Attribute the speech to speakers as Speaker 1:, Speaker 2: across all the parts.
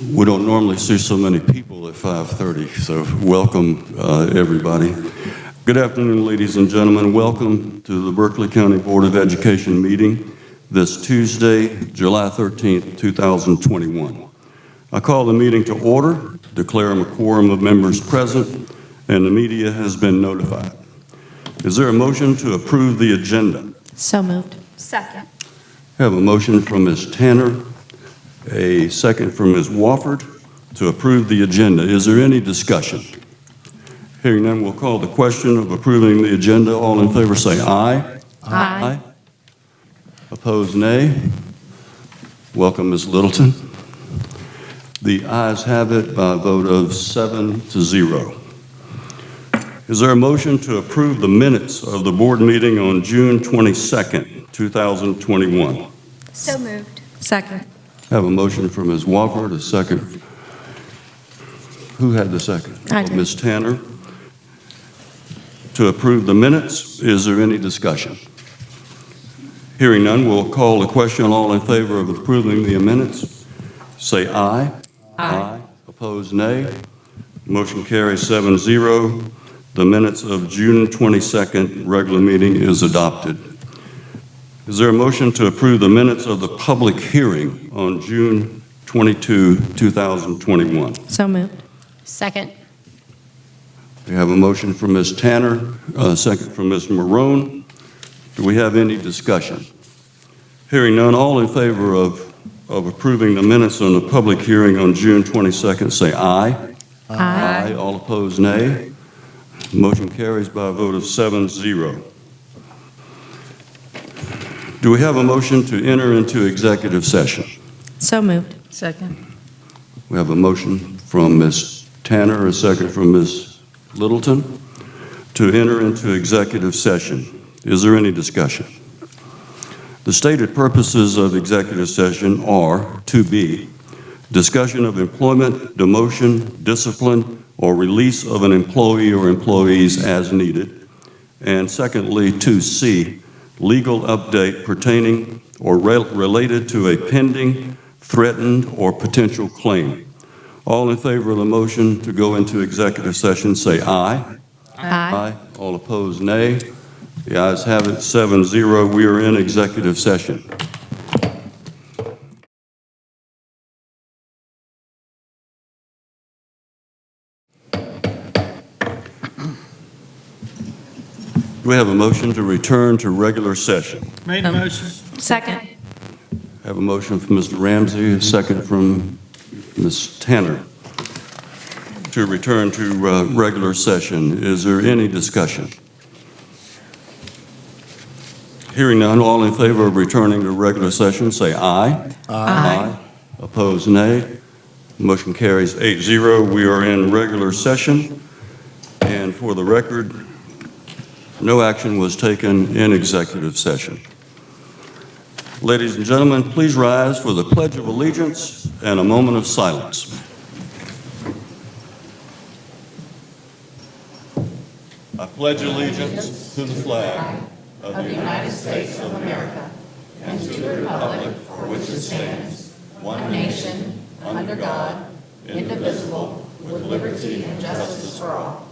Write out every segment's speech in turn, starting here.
Speaker 1: We don't normally see so many people at 5:30, so welcome, everybody. Good afternoon, ladies and gentlemen. Welcome to the Berkeley County Board of Education meeting this Tuesday, July 13th, 2021. I call the meeting to order, declare a quorum of members present, and the media has been notified. Is there a motion to approve the agenda?
Speaker 2: So moved.
Speaker 3: Second.
Speaker 1: I have a motion from Ms. Tanner, a second from Ms. Wofford to approve the agenda. Is there any discussion? Hearing none, we'll call the question of approving the agenda. All in favor say aye.
Speaker 2: Aye.
Speaker 1: Opposed, nay. Welcome, Ms. Littleton. The ayes have it by a vote of 7-0. Is there a motion to approve the minutes of the board meeting on June 22nd, 2021?
Speaker 3: So moved.
Speaker 2: Second.
Speaker 1: I have a motion from Ms. Wofford, a second. Who had the second?
Speaker 2: I did.
Speaker 1: Ms. Tanner. To approve the minutes, is there any discussion? Hearing none, we'll call the question. All in favor of approving the minutes, say aye.
Speaker 2: Aye.
Speaker 1: Opposed, nay. Motion carries 7-0. The minutes of June 22nd regular meeting is adopted. Is there a motion to approve the minutes of the public hearing on June 22, 2021?
Speaker 2: So moved.
Speaker 3: Second.
Speaker 1: We have a motion from Ms. Tanner, a second from Ms. Marone. Do we have any discussion? Hearing none, all in favor of approving the minutes on the public hearing on June 22nd, say aye.
Speaker 2: Aye.
Speaker 1: All opposed, nay. Motion carries by a vote of 7-0. Do we have a motion to enter into executive session?
Speaker 2: So moved. Second.
Speaker 1: We have a motion from Ms. Tanner, a second from Ms. Littleton, to enter into executive session. Is there any discussion? The stated purposes of executive session are to be discussion of employment, demotion, discipline, or release of an employee or employees as needed. And secondly, to C, legal update pertaining or related to a pending, threatened, or potential claim. All in favor of the motion to go into executive session, say aye.
Speaker 2: Aye.
Speaker 1: All opposed, nay. The ayes have it, 7-0. We are in executive session. Do we have a motion to return to regular session?
Speaker 4: Made a motion.
Speaker 2: Second.
Speaker 1: I have a motion from Mr. Ramsey, a second from Ms. Tanner to return to regular session. Is there any discussion? Hearing none, all in favor of returning to regular session, say aye.
Speaker 2: Aye.
Speaker 1: Opposed, nay. Motion carries 8-0. We are in regular session. And for the record, no action was taken in executive session. Ladies and gentlemen, please rise for the Pledge of Allegiance and a moment of silence. I pledge allegiance to the flag of the United States of America and to the republic for which it stands, one nation, under God, indivisible, with liberty and justice for all.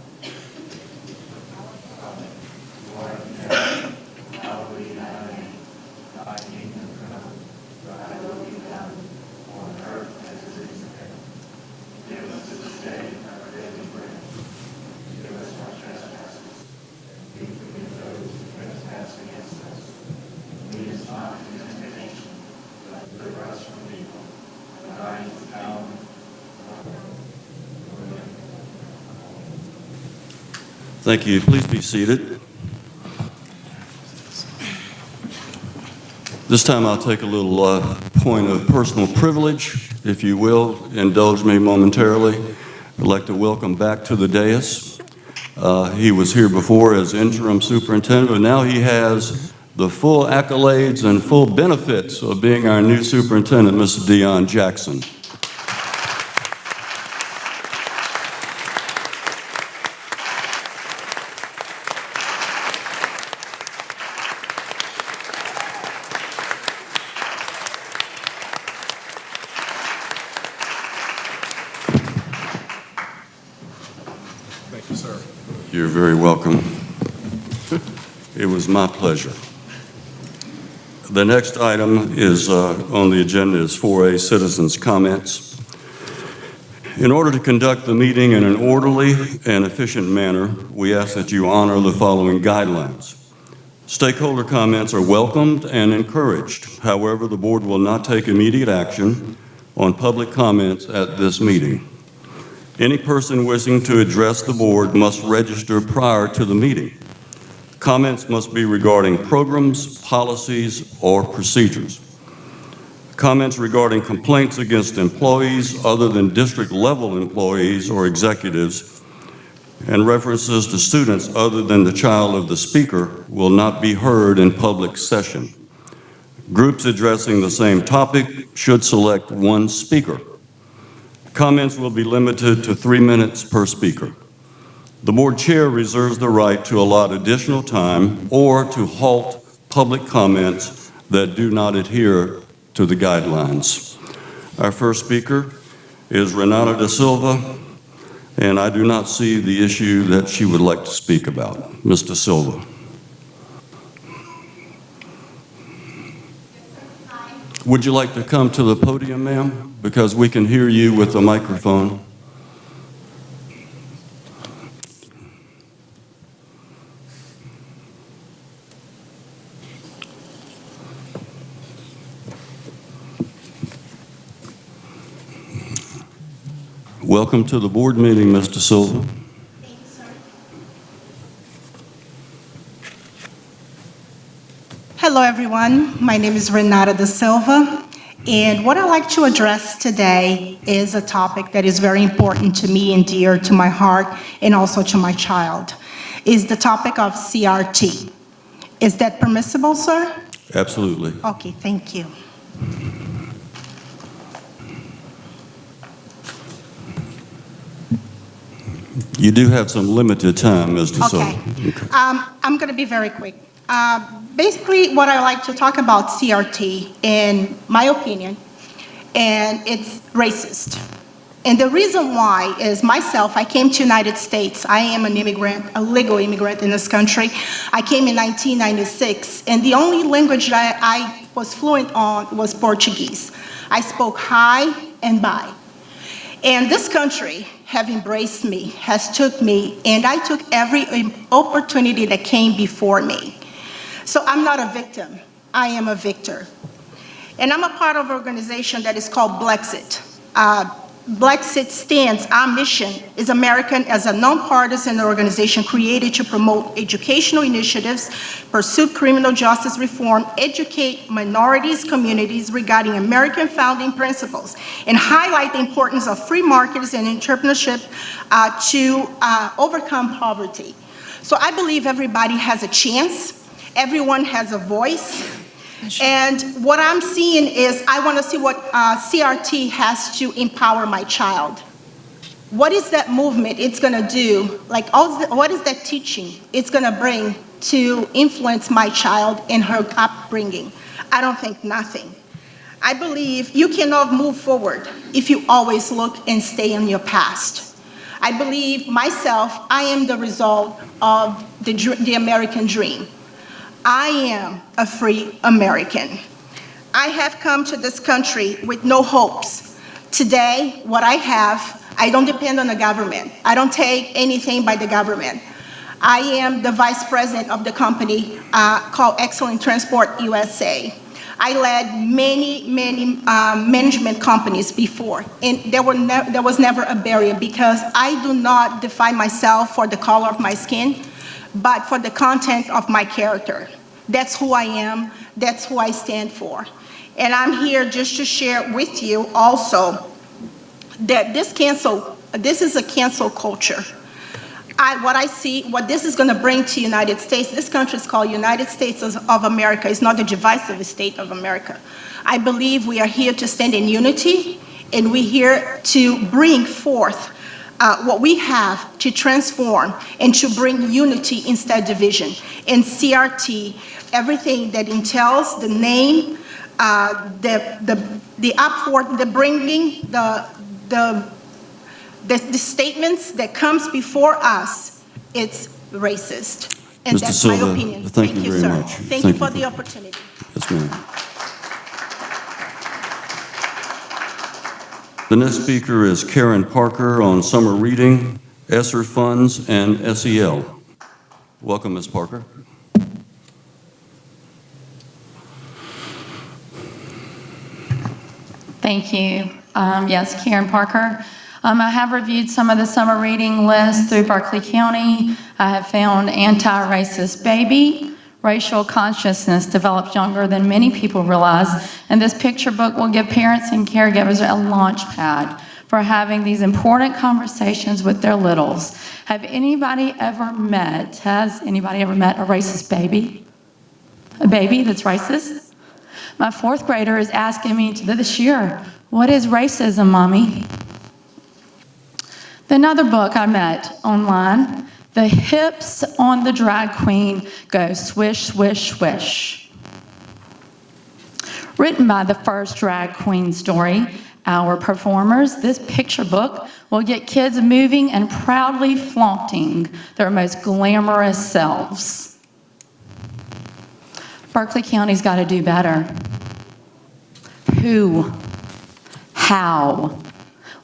Speaker 1: Thank you. Please be seated. This time I'll take a little point of personal privilege, if you will. Indulge me momentarily. I'd like to welcome back to the dais. He was here before as interim superintendent, but now he has the full accolades and full benefits of being our new superintendent, Mr. Deon Jackson. You're very welcome. It was my pleasure. The next item is on the agenda is 4A, Citizens' Comments. In order to conduct the meeting in an orderly and efficient manner, we ask that you honor the following guidelines. Stakeholder comments are welcomed and encouraged. However, the board will not take immediate action on public comments at this meeting. Any person wishing to address the board must register prior to the meeting. Comments must be regarding programs, policies, or procedures. Comments regarding complaints against employees other than district-level employees or executives and references to students other than the child of the speaker will not be heard in public session. Groups addressing the same topic should select one speaker. Comments will be limited to 3 minutes per speaker. The board chair reserves the right to allot additional time or to halt public comments that do not adhere to the guidelines. Our first speaker is Renata da Silva, and I do not see the issue that she would like to speak about. Ms. da Silva. Would you like to come to the podium, ma'am? Because we can hear you with the microphone. Welcome to the board meeting, Mr. Silva.
Speaker 4: Thank you, sir. Hello, everyone. My name is Renata da Silva, and what I'd like to address today is a topic that is very important to me and dear to my heart and also to my child, is the topic of CRT. Is that permissible, sir?
Speaker 1: Absolutely.
Speaker 4: Okay, thank you.
Speaker 1: You do have some limited time, Mr. Silva.
Speaker 4: Okay. I'm going to be very quick. Basically, what I like to talk about CRT, in my opinion, and it's racist. And the reason why is myself, I came to United States. I am an immigrant, a legal immigrant in this country. I came in 1996, and the only language that I was fluent on was Portuguese. I spoke hi and bye. And this country have embraced me, has took me, and I took every opportunity that came before me. So I'm not a victim, I am a victor. And I'm a part of an organization that is called Blexit. Blexit stands, our mission is American as a nonpartisan organization created to promote educational initiatives, pursue criminal justice reform, educate minorities, communities regarding American founding principles, and highlight the importance of free markets and entrepreneurship to overcome poverty. So I believe everybody has a chance, everyone has a voice. And what I'm seeing is I want to see what CRT has to empower my child. What is that movement it's going to do? Like, what is that teaching it's going to bring to influence my child in her upbringing? I don't think nothing. I believe you cannot move forward if you always look and stay in your past. I believe myself, I am the result of the American dream. I am a free American. I have come to this country with no hopes. Today, what I have, I don't depend on the government. I don't take anything by the government. I am the vice president of the company called Excellent Transport USA. I led many management companies before, and there was never a barrier because I do not define myself for the color of my skin, but for the content of my character. That's who I am, that's who I stand for. And I'm here just to share with you also that this is a cancel culture. What I see, what this is gonna bring to United States, this country is called United States of America. It's not the divisive state of America. I believe we are here to stand in unity, and we're here to bring forth what we have to transform and to bring unity instead of division. In CRT, everything that entails the name, the upward, the bringing, the statements that comes before us it's racist. And
Speaker 1: Mr.
Speaker 4: that's my
Speaker 1: Silva,
Speaker 4: opinion.
Speaker 1: thank you very
Speaker 4: sir.
Speaker 1: much.
Speaker 4: Thank you for the opportunity.
Speaker 1: Yes, ma'am. The next speaker is Karen Parker on summer reading, ESSER funds, and SEL. Welcome, Ms. Parker.
Speaker 5: Thank you. Yes, Karen Parker. I have reviewed some of the summer reading lists through Berkeley County. I have found Anti-Racist Baby. Racial consciousness develops younger than many people realize, and this picture book will give parents and caregivers a launch pad for having these important conversations with their littles. Has anybody ever met a racist baby? A baby that's racist? My fourth grader is asking me this year, what is racism, Mommy? Another book I met online, the hips on the drag queen go swish, swish, swish. Written by the first drag queen story, Our Performers, this picture book will get kids moving and proudly flaunting their most glamorous selves. Berkeley County's got to do better. Who? How?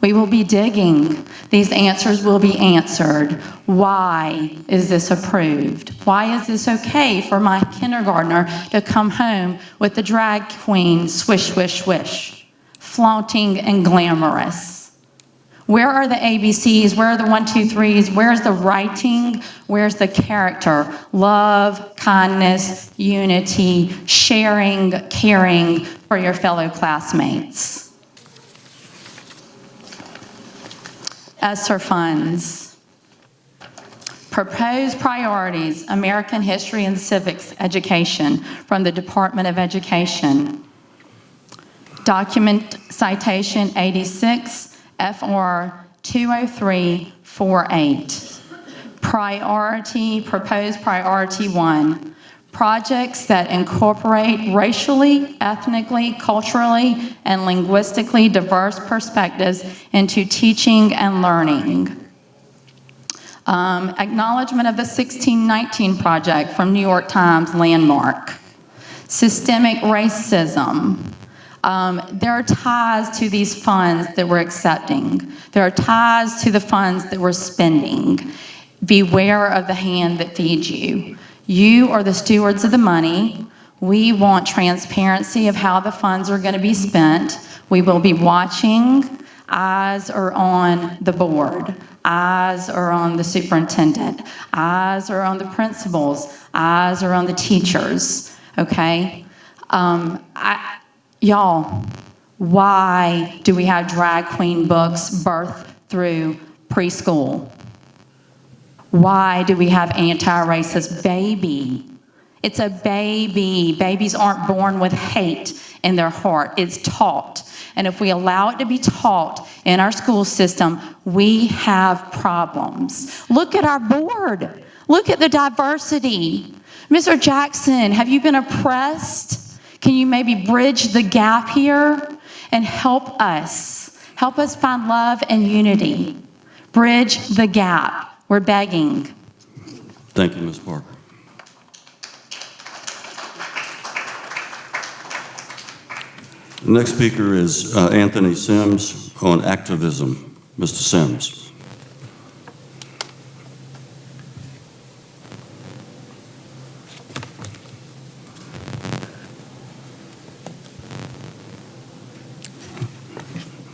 Speaker 5: We will be digging. These answers will be answered. Why is this approved? Why is this okay for my kindergartner to come home with the drag queen swish, swish, swish, flaunting and glamorous? Where are the ABCs? Where are the 1, 2, 3s? Where's the writing? Where's the character? Love, kindness, unity, sharing, caring for your fellow classmates. ESSER funds. Proposed priorities, American History and Civics Education from the Department of Education. Document citation 86, FR 20348. Proposed priority 1. Projects that incorporate racially, ethnically, culturally, and linguistically diverse perspectives into teaching and learning. Acknowledgement of the 1619 Project from New York Times Landmark. Systemic racism. There are ties to these funds that we're accepting. There are ties to the funds that we're spending. Beware of the hand that feeds you. You are the stewards of the money. We want transparency of how the funds are going to be spent. We will be watching. Eyes are on the board. Eyes are on the superintendent. Eyes are on the principals. Eyes are on the teachers. Okay? Y'all, why do we have drag queen books birthed through preschool? Why do we have anti-racist baby? It's a baby. Babies aren't born with hate in their heart. It's taught. And if we allow it to be taught in our school system, we have problems. Look at our board. Look at the diversity. Mr. Jackson, have you been oppressed? Can you maybe bridge the gap here and help us? Help us find love and unity. Bridge the gap. We're begging.
Speaker 1: Thank you, Ms. Parker. The next speaker is Anthony Sims on activism. Mr. Sims.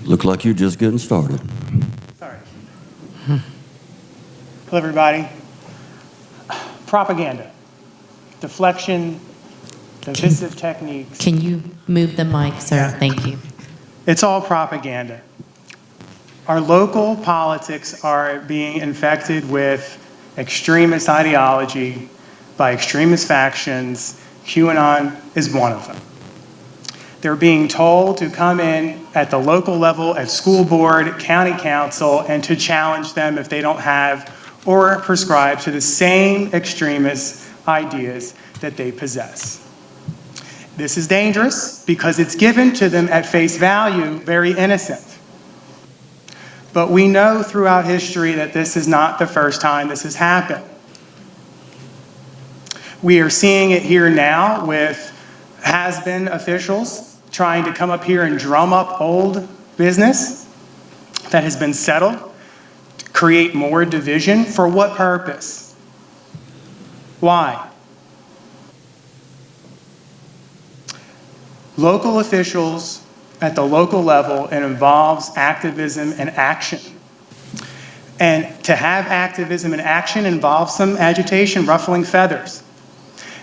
Speaker 1: Look like you're just getting started.
Speaker 6: Sorry. Hello, everybody. Propaganda, deflection, divisive techniques.
Speaker 2: Can you move the mic, sir?
Speaker 6: Yeah.
Speaker 2: Thank you.
Speaker 6: It's all propaganda. Our local politics are being infected with extremist ideology by extremist factions. QAnon is one of them. They're being told to come in at the local level, at school board, county council, and to challenge them if they don't have or prescribe to the same extremist ideas that they possess. This is dangerous because it's given to them at face value, very innocent. But we know throughout history that this is not the first time this has happened. We are seeing it here now with has-been officials trying to come up here and drum up old business that has been settled, to create more division. For what purpose? Why? Local officials at the local level, it involves activism and action. And to have activism and action involves some agitation, ruffling feathers.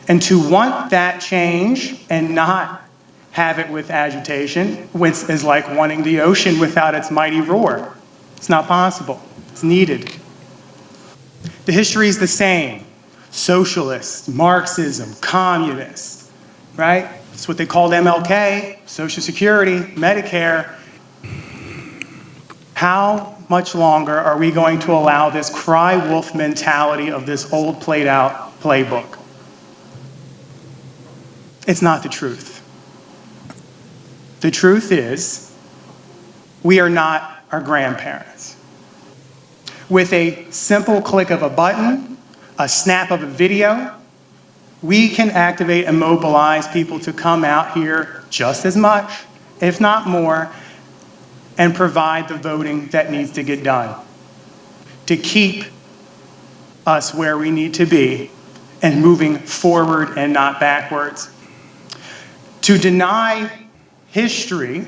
Speaker 6: And to want that change and not have it with agitation, which is like wanting the ocean without its mighty roar. It's not possible. It's needed. The history is the same. Socialist, Marxism, communist, right? It's what they called MLK, Social Security, Medicare. How much longer are we going to allow this cry wolf mentality of this old played out playbook? It's not the truth. The truth is, we are not our grandparents. With a simple click of a button, a snap of a video, we can activate and mobilize people to come out here just as much, if not more, and provide the voting that needs to get done to keep us where we need to be and moving forward and not backwards. To deny history,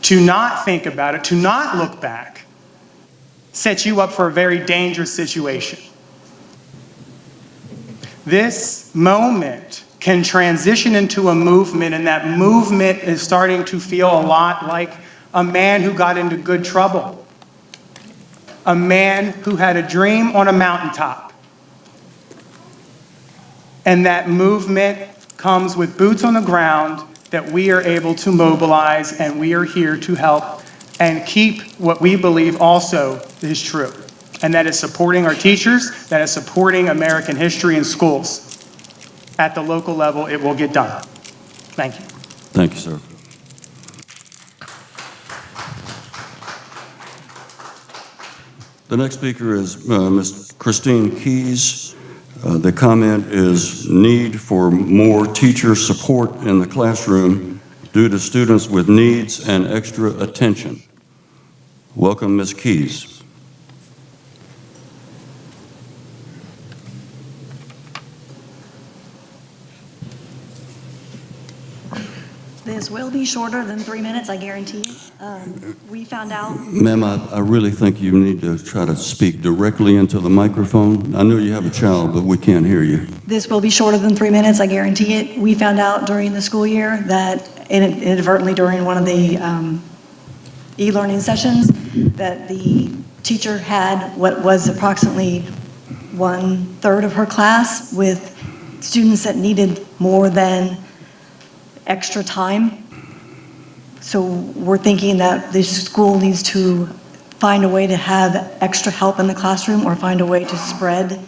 Speaker 6: to not think about it, to not look back, sets you up for a very dangerous situation. This moment can transition into a movement, and that movement is starting to feel a lot like a man who got into good trouble. A man who had a dream on a mountaintop. And that movement comes with boots on the ground that we are able to mobilize, and we are here to help and keep what we believe also is true. And that is supporting our teachers, that is supporting American history in schools. At the local level, it will get done. Thank you.
Speaker 1: Thank you, sir. The next speaker is Ms. Christine Keys. The comment is need for more teacher support in the classroom due to students with needs and extra attention. Welcome, Ms. Keys.
Speaker 7: This will be shorter than 3 minutes, I guarantee you. We found out.
Speaker 1: Ma'am, I really think you need to try to speak directly into the microphone. I know you have a child, but we can't hear you.
Speaker 7: This will be shorter than 3 minutes, I guarantee it. We found out during the school year that inadvertently during one of the e-learning sessions that the teacher had what was approximately 1/3 of her class with students that needed more than extra time. So we're thinking that the school needs to find a way to have extra help in the classroom or find a way to spread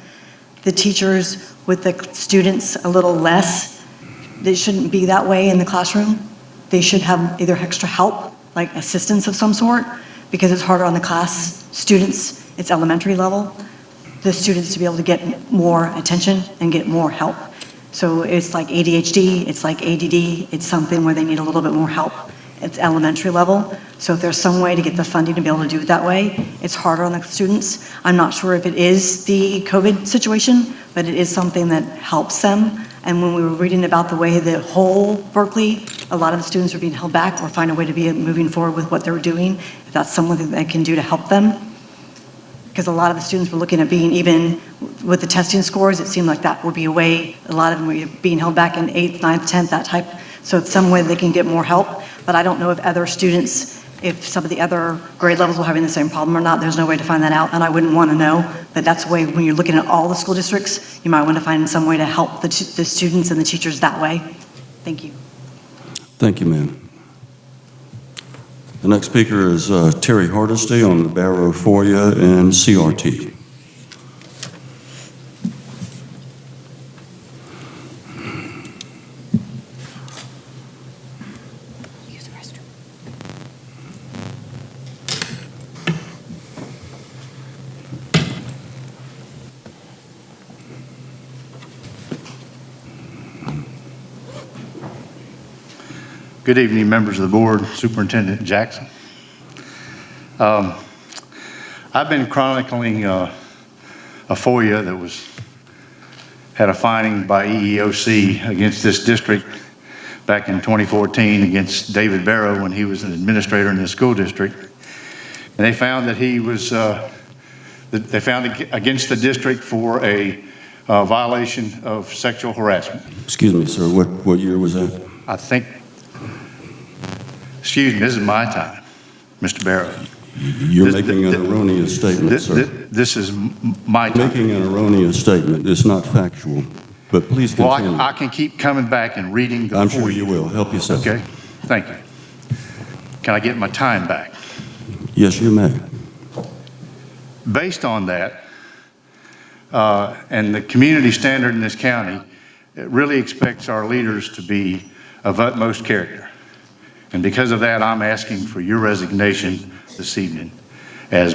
Speaker 7: the teachers with the students a little less. It shouldn't be that way in the classroom. They should have either extra help, like assistance of some sort, because it's harder on the class students. It's elementary level. The students to be able to get more attention and get more help. So it's like ADHD, it's like ADD, it's something where they need a little bit more help. It's elementary level. So if there's some way to get the funding to be able to do it that way, it's harder on the students. I'm not sure if it is the COVID situation, but it is something that helps them. And when we were reading about the way the whole Berkeley, a lot of the students are being held back or find a way to be moving forward with what they're doing, if that's something that can do to help them. Because a lot of the students were looking at being, even with the testing scores, it seemed like that would be a way, a lot of them were being held back in 8th, 9th, 10th, that type. So it's some way they can get more help. But I don't know if other students, if some of the other grade levels were having the same problem or not. There's no way to find that out, and I wouldn't want to know. But that's a way, when you're looking at all the school districts, you might want to find some way to help the students and the teachers that way. Thank you.
Speaker 1: Thank you, ma'am. The next speaker is Terry Hardesty on the Barrow FOIA and CRT.
Speaker 8: Good evening, members of the board, Superintendent Jackson. I've been chronicling a FOIA that had a finding by EEOC against this district back in 2014 against David Barrow when he was an administrator in the school district. And they found that he was, they found against the district for a violation of sexual harassment.
Speaker 1: Excuse me, sir, what year was that?
Speaker 8: I think, excuse me, this is my time, Mr. Barrow.
Speaker 1: You're making an erroneous statement, sir.
Speaker 8: This is my time.
Speaker 1: Making an erroneous statement. It's not factual, but please continue.
Speaker 8: Well, I can keep coming back and reading the
Speaker 1: I'm sure you will. Help yourself.
Speaker 8: Okay, thank you. Can I get my time back?
Speaker 1: Yes, you may.
Speaker 8: Based on that, and the community standard in this county, it really expects our leaders to be of utmost character. And because of that, I'm asking for your resignation this evening as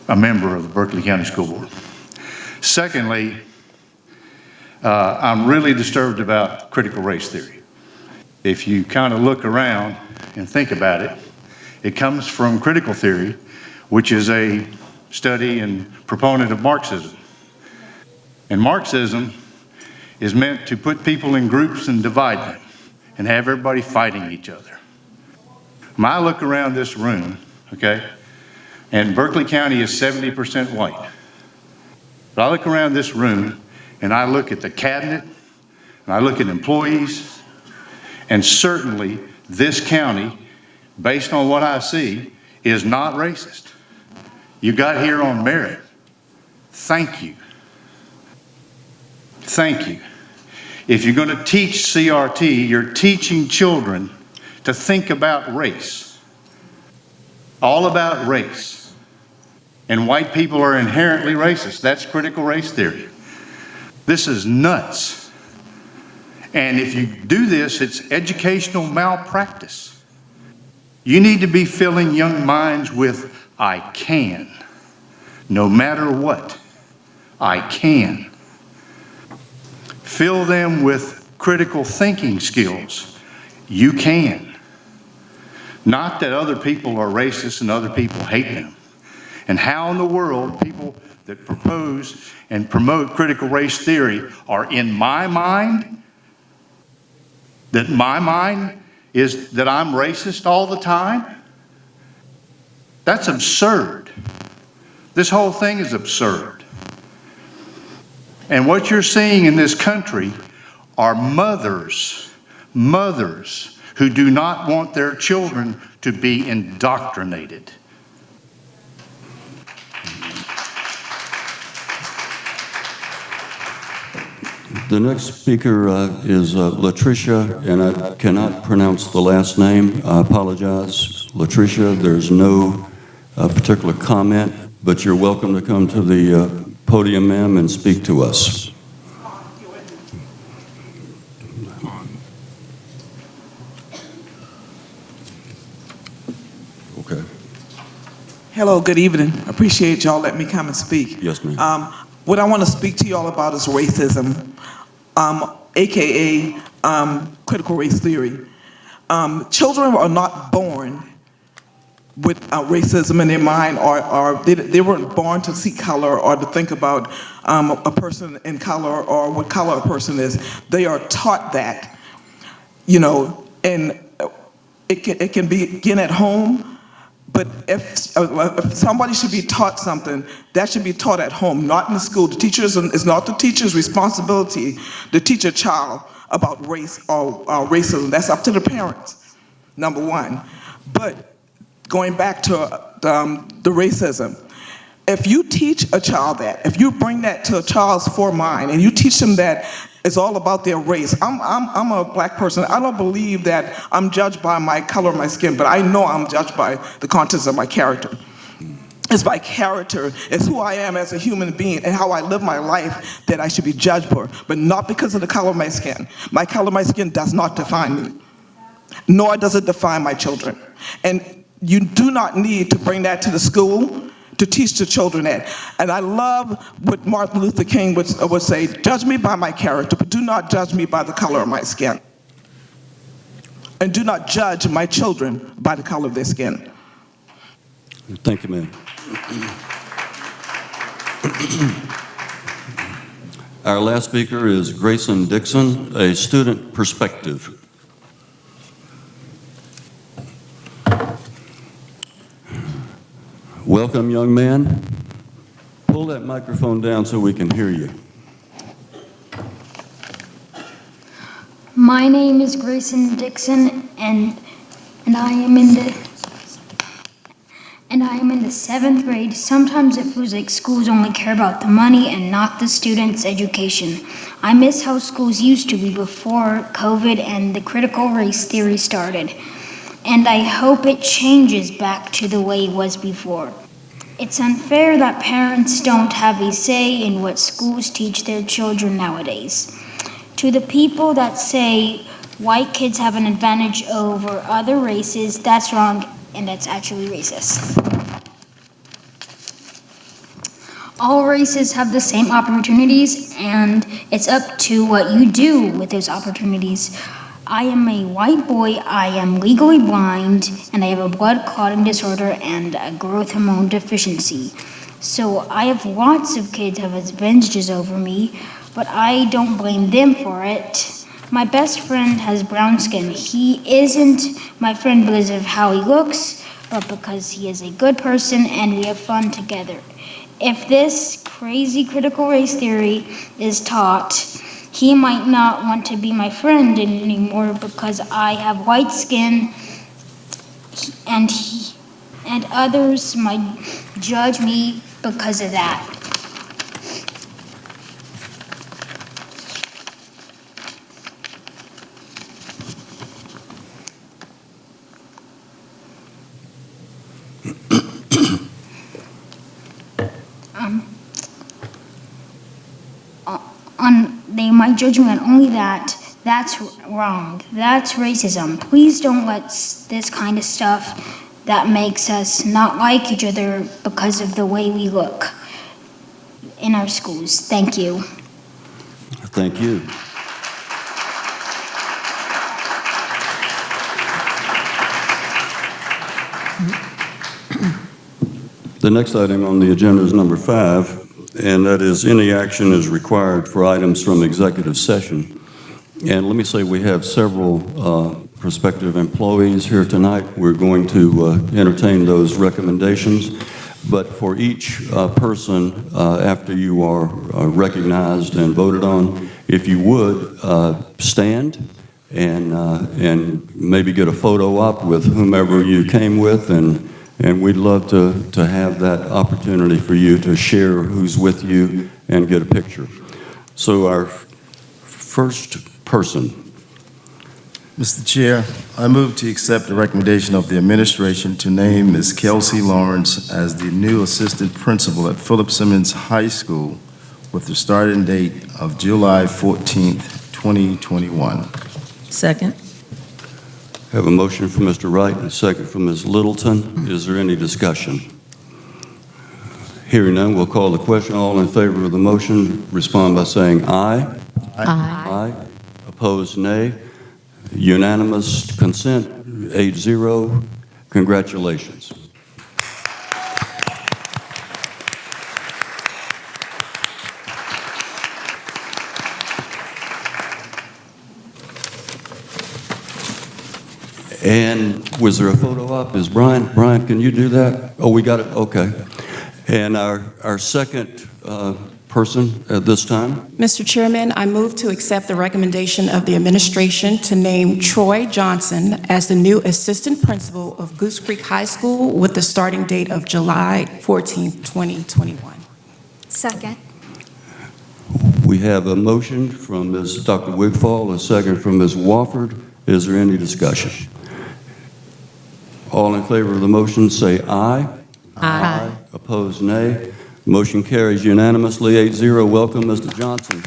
Speaker 8: a member of the Berkeley County School Board. Secondly, I'm really disturbed about critical race theory. If you kind of look around and think about it, it comes from critical theory, which is a study and proponent of Marxism. And Marxism is meant to put people in groups and divide them and have everybody fighting each other. When I look around this room, okay, and Berkeley County is 70% white, but I look around this room and I look at the cabinet and I look at employees, and certainly this county, based on what I see, is not racist. You got here on merit. Thank you. Thank you. If you're going to teach CRT, you're teaching children to think about race. All about race. And white people are inherently racist. That's critical race theory. This is nuts. And if you do this, it's educational malpractice. You need to be filling young minds with, I can. No matter what, I can. Fill them with critical thinking skills. You can. Not that other people are racist and other people hate them. And how in the world people that propose and promote critical race theory are in my mind, that my mind is that I'm racist all the time? That's absurd. This whole thing is absurd. And what you're seeing in this country are mothers who do not want their children to be indoctrinated.
Speaker 1: The next speaker is Latricia, and I cannot pronounce the last name. I apologize. Latricia, there's no particular comment, but you're welcome to come to the podium, ma'am, and speak to us. Okay.
Speaker 9: Hello, good evening. Appreciate y'all letting me come and speak.
Speaker 1: Yes, ma'am.
Speaker 9: What I want to speak to y'all about is racism, AKA critical race theory. Children are not born with racism in their mind, or they weren't born to see color or to think about a person in color or what color a person is. They are taught that, you know, and it can begin at home. But if somebody should be taught something, that should be taught at home, not in the school. The teachers, it's not the teacher's responsibility to teach a child about race or racism. That's up to the parents, number one. But going back to the racism, if you teach a child that, if you bring that to a child's foremind and you teach them that it's all about their race. I'm a black person. I don't believe that I'm judged by my color of my skin, but I know I'm judged by the contents of my character. It's my character. It's who I am as a human being and how I live my life that I should be judged for, but not because of the color of my skin. My color of my skin does not define me, nor does it define my children. And you do not need to bring that to the school to teach the children that. And I love what Martin Luther King would say, judge me by my character, but do not judge me by the color of my skin. and do not judge my children by the color of their skin.
Speaker 1: Thank you, ma'am. Our last speaker is Grayson Dixon, a student perspective. Welcome, young man. Pull that microphone down so we can hear you.
Speaker 10: My name is Grayson Dixon, and I am in the 7th grade. Sometimes it feels like schools only care about the money and not the students' education. I miss how schools used to be before COVID and the critical race theory started. And I hope it changes back to the way it was before. It's unfair that parents don't have a say in what schools teach their children nowadays. To the people that say white kids have an advantage over other races, that's wrong, and that's actually racist. All races have the same opportunities, and it's up to what you do with those opportunities. I am a white boy, I am legally blind, and I have a blood clotting disorder and a growth hormone deficiency. So I have lots of kids who have advantages over me, but I don't blame them for it. My best friend has brown skin. He isn't my friend because of how he looks, but because he is a good person and we have fun together. If this crazy critical race theory is taught, he might not want to be my friend anymore because I have white skin, and others might judge me because of that. They might judge me on only that. That's wrong. That's racism. Please don't let this kind of stuff that makes us not like each other because of the way we look in our schools. Thank you.
Speaker 1: Thank you. The next item on the agenda is number 5. And that is any action is required for items from executive session. And let me say we have several prospective employees here tonight. We're going to entertain those recommendations. But for each person, after you are recognized and voted on, if you would stand and maybe get a photo op with whomever you came with, and we'd love to have that opportunity for you to share who's with you and get a picture. So our first person.
Speaker 11: Mr. Chair, I move to accept the recommendation of the administration to name Ms. Kelsey Lawrence as the new assistant principal at Philip Simmons High School with the starting date of July 14th, 2021.
Speaker 12: Second.
Speaker 1: I have a motion from Mr. Wright and a second from Ms. Littleton. Is there any discussion? Hearing none, we'll call the question. All in favor of the motion, respond by saying aye.
Speaker 2: Aye.
Speaker 1: Aye. Opposed, nay. Unanimous consent, 8-0. Congratulations. And was there a photo op? Is Brian, can you do that? Oh, we got it, okay. And our second person at this time.
Speaker 13: Mr. Chairman, I move to accept the recommendation of the administration to name Troy Johnson as the new assistant principal of Goose Creek High School with the starting date of July 14th, 2021.
Speaker 3: Second.
Speaker 1: We have a motion from Dr. Wigfall, a second from Ms. Wofford. Is there any discussion? All in favor of the motion say aye.
Speaker 2: Aye.
Speaker 1: Opposed, nay. Motion carries unanimously, 8-0. Welcome, Mr. Johnson.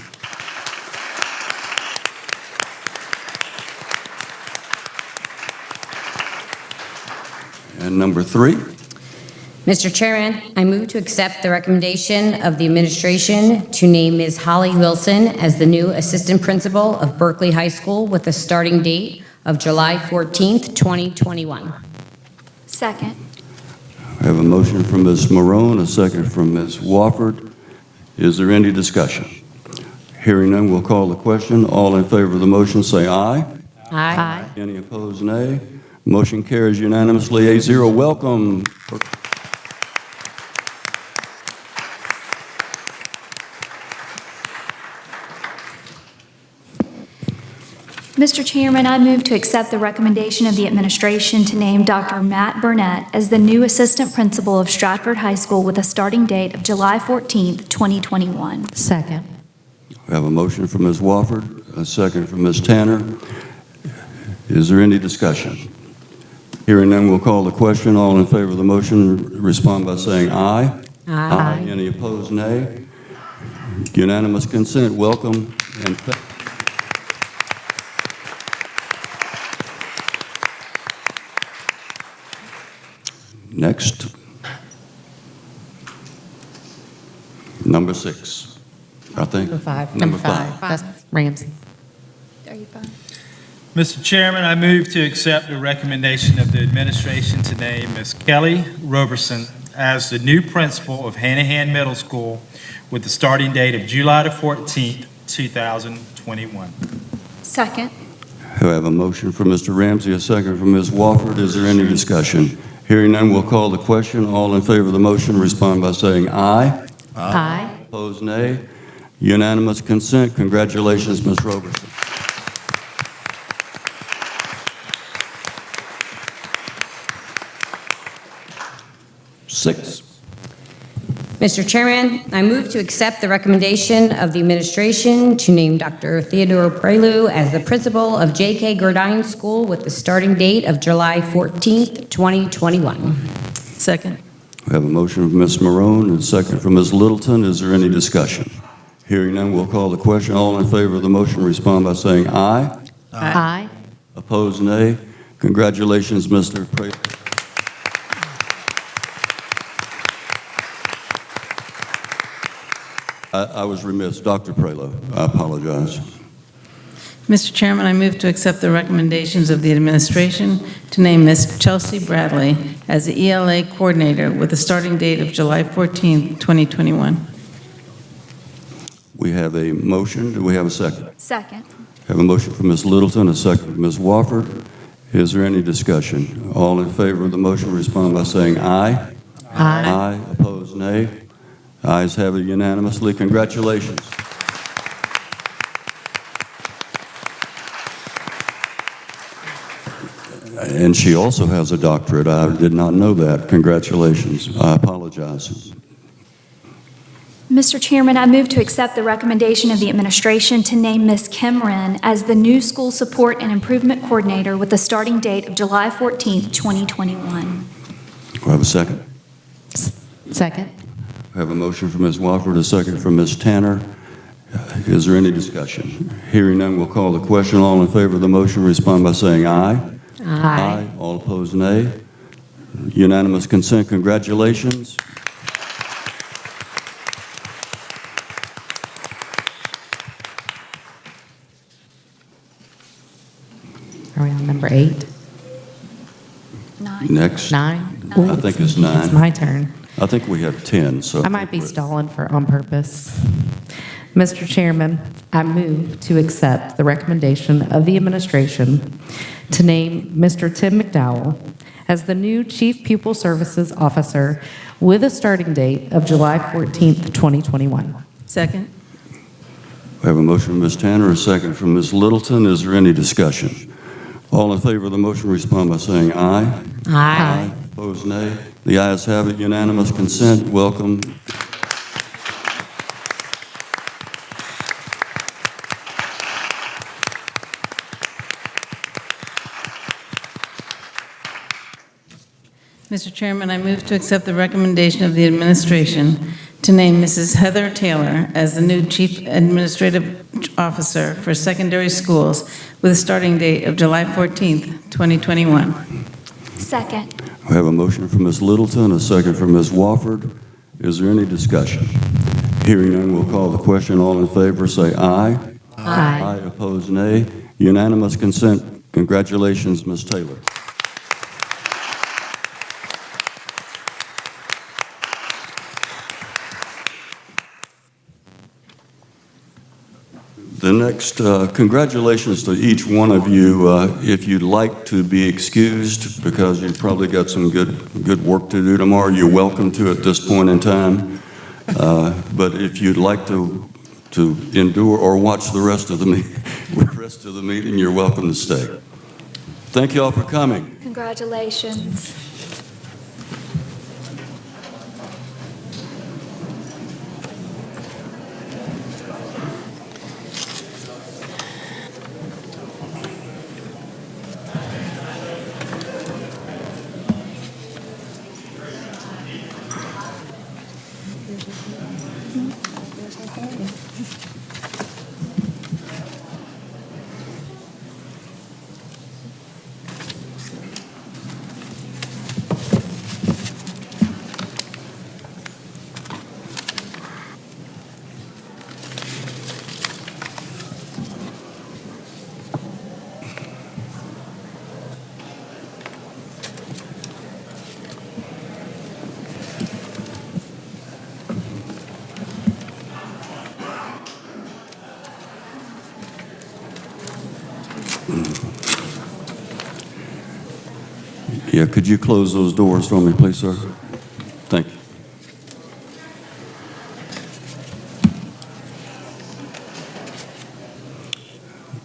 Speaker 1: And number 3.
Speaker 3: Mr. Chairman, I move to accept the recommendation of the administration to name Ms. Holly Wilson as the new assistant principal of Berkeley High School with a starting date of July 14th, 2021.
Speaker 10: Second.
Speaker 1: I have a motion from Ms. Marone, a second from Ms. Wofford. Is there any discussion? Hearing none, we'll call the question. All in favor of the motion say aye.
Speaker 2: Aye.
Speaker 1: Any opposed, nay. Motion carries unanimously, 8-0. Welcome.
Speaker 12: Mr. Chairman, I move to accept the recommendation of the administration to name Dr. Matt Burnett as the new assistant principal of Stratford High School with a starting date of July 14th, 2021.
Speaker 2: Second.
Speaker 1: We have a motion from Ms. Wofford, a second from Ms. Tanner. Is there any discussion? Hearing none, we'll call the question. All in favor of the motion respond by saying aye.
Speaker 2: Aye.
Speaker 1: Any opposed, nay. Unanimous consent. Welcome and next. Number 6, I think.
Speaker 2: Number five. That's Ramsey.
Speaker 4: Are you fine?
Speaker 14: Mr. Chairman, I move to accept the recommendation of the administration to name Ms. Kelly Roberson as the new principal of Hanahan Middle School with the starting date of July the 14th, 2021.
Speaker 10: Second.
Speaker 1: I have a motion from Mr. Ramsey, a second from Ms. Wofford. Is there any discussion? Hearing none, we'll call the question. All in favor of the motion respond by saying aye.
Speaker 2: Aye.
Speaker 1: Opposed, nay. Unanimous consent. Congratulations, Ms. Roberson. Six.
Speaker 3: Mr. Chairman, I move to accept the recommendation of the administration to name Dr. Theodore Prelu as the principal of J.K. Gurdine School with the starting date of July 14th, 2021.
Speaker 2: Second.
Speaker 1: We have a motion from Ms. Marone and a second from Ms. Littleton. Is there any discussion? Hearing none, we'll call the question. All in favor of the motion respond by saying aye.
Speaker 2: Aye.
Speaker 1: Opposed, nay. Congratulations, Mr. Prelu. I was remiss. Dr. Prelu, I apologize.
Speaker 15: Mr. Chairman, I move to accept the recommendations of the administration to name Ms. Chelsea Bradley as the ELA coordinator with a starting date of July 14, 2021.
Speaker 1: We have a motion. Do we have a second?
Speaker 12: Second.
Speaker 1: Have a motion from Ms. Littleton, a second from Ms. Wofford. Is there any discussion? All in favor of the motion respond by saying aye.
Speaker 2: Aye.
Speaker 1: Aye. Opposed, nay. Ayes have it unanimously. Congratulations. And she also has a doctorate. I did not know that. Congratulations. I apologize.
Speaker 12: Mr. Chairman, I move to accept the recommendation of the administration to name Ms. Kim Wren as the new school support and improvement coordinator with a starting date of July 14th, 2021.
Speaker 1: Do I have a second?
Speaker 2: Second.
Speaker 1: I have a motion from Ms. Wofford, a second from Ms. Tanner. Is there any discussion? Hearing none, we'll call the question. All in favor of the motion respond by saying aye.
Speaker 2: Aye.
Speaker 1: All opposed, nay. Unanimous consent. Congratulations.
Speaker 2: Are we on number 8?
Speaker 1: Next.
Speaker 2: 9?
Speaker 1: I think it's 9.
Speaker 2: It's my turn.
Speaker 1: I think we have 10, so.
Speaker 2: I might be stalling on purpose. Mr. Chairman, I move to accept the recommendation of the administration to name Mr. Tim McDowell as the new Chief Pupil Services Officer with a starting date of July 14th, 2021.
Speaker 15: Second.
Speaker 1: We have a motion from Ms. Tanner, a second from Ms. Littleton. Is there any discussion? All in favor of the motion respond by saying aye.
Speaker 2: Aye.
Speaker 1: Opposed, nay. The ayes have it. Unanimous consent. Welcome.
Speaker 15: Mr. Chairman, I move to accept the recommendation of the administration to name Mrs. Heather Taylor as the new Chief Administrative Officer for Secondary Schools with a starting date of July 14th, 2021.
Speaker 12: Second.
Speaker 1: We have a motion from Ms. Littleton, a second from Ms. Wofford. Is there any discussion? Hearing none, we'll call the question. All in favor, say aye. Aye. Opposed, nay. Unanimous consent. Congratulations, Ms. Taylor. The next, congratulations to each one of you. If you'd like to be excused because you've probably got some good work to do tomorrow, you're welcome to at this point in time. But if you'd like to endure or watch the rest of the meeting, you're welcome to stay. Thank you all for coming.
Speaker 12: Congratulations.
Speaker 1: Yeah, could you close those doors for me, please, sir? Thank you.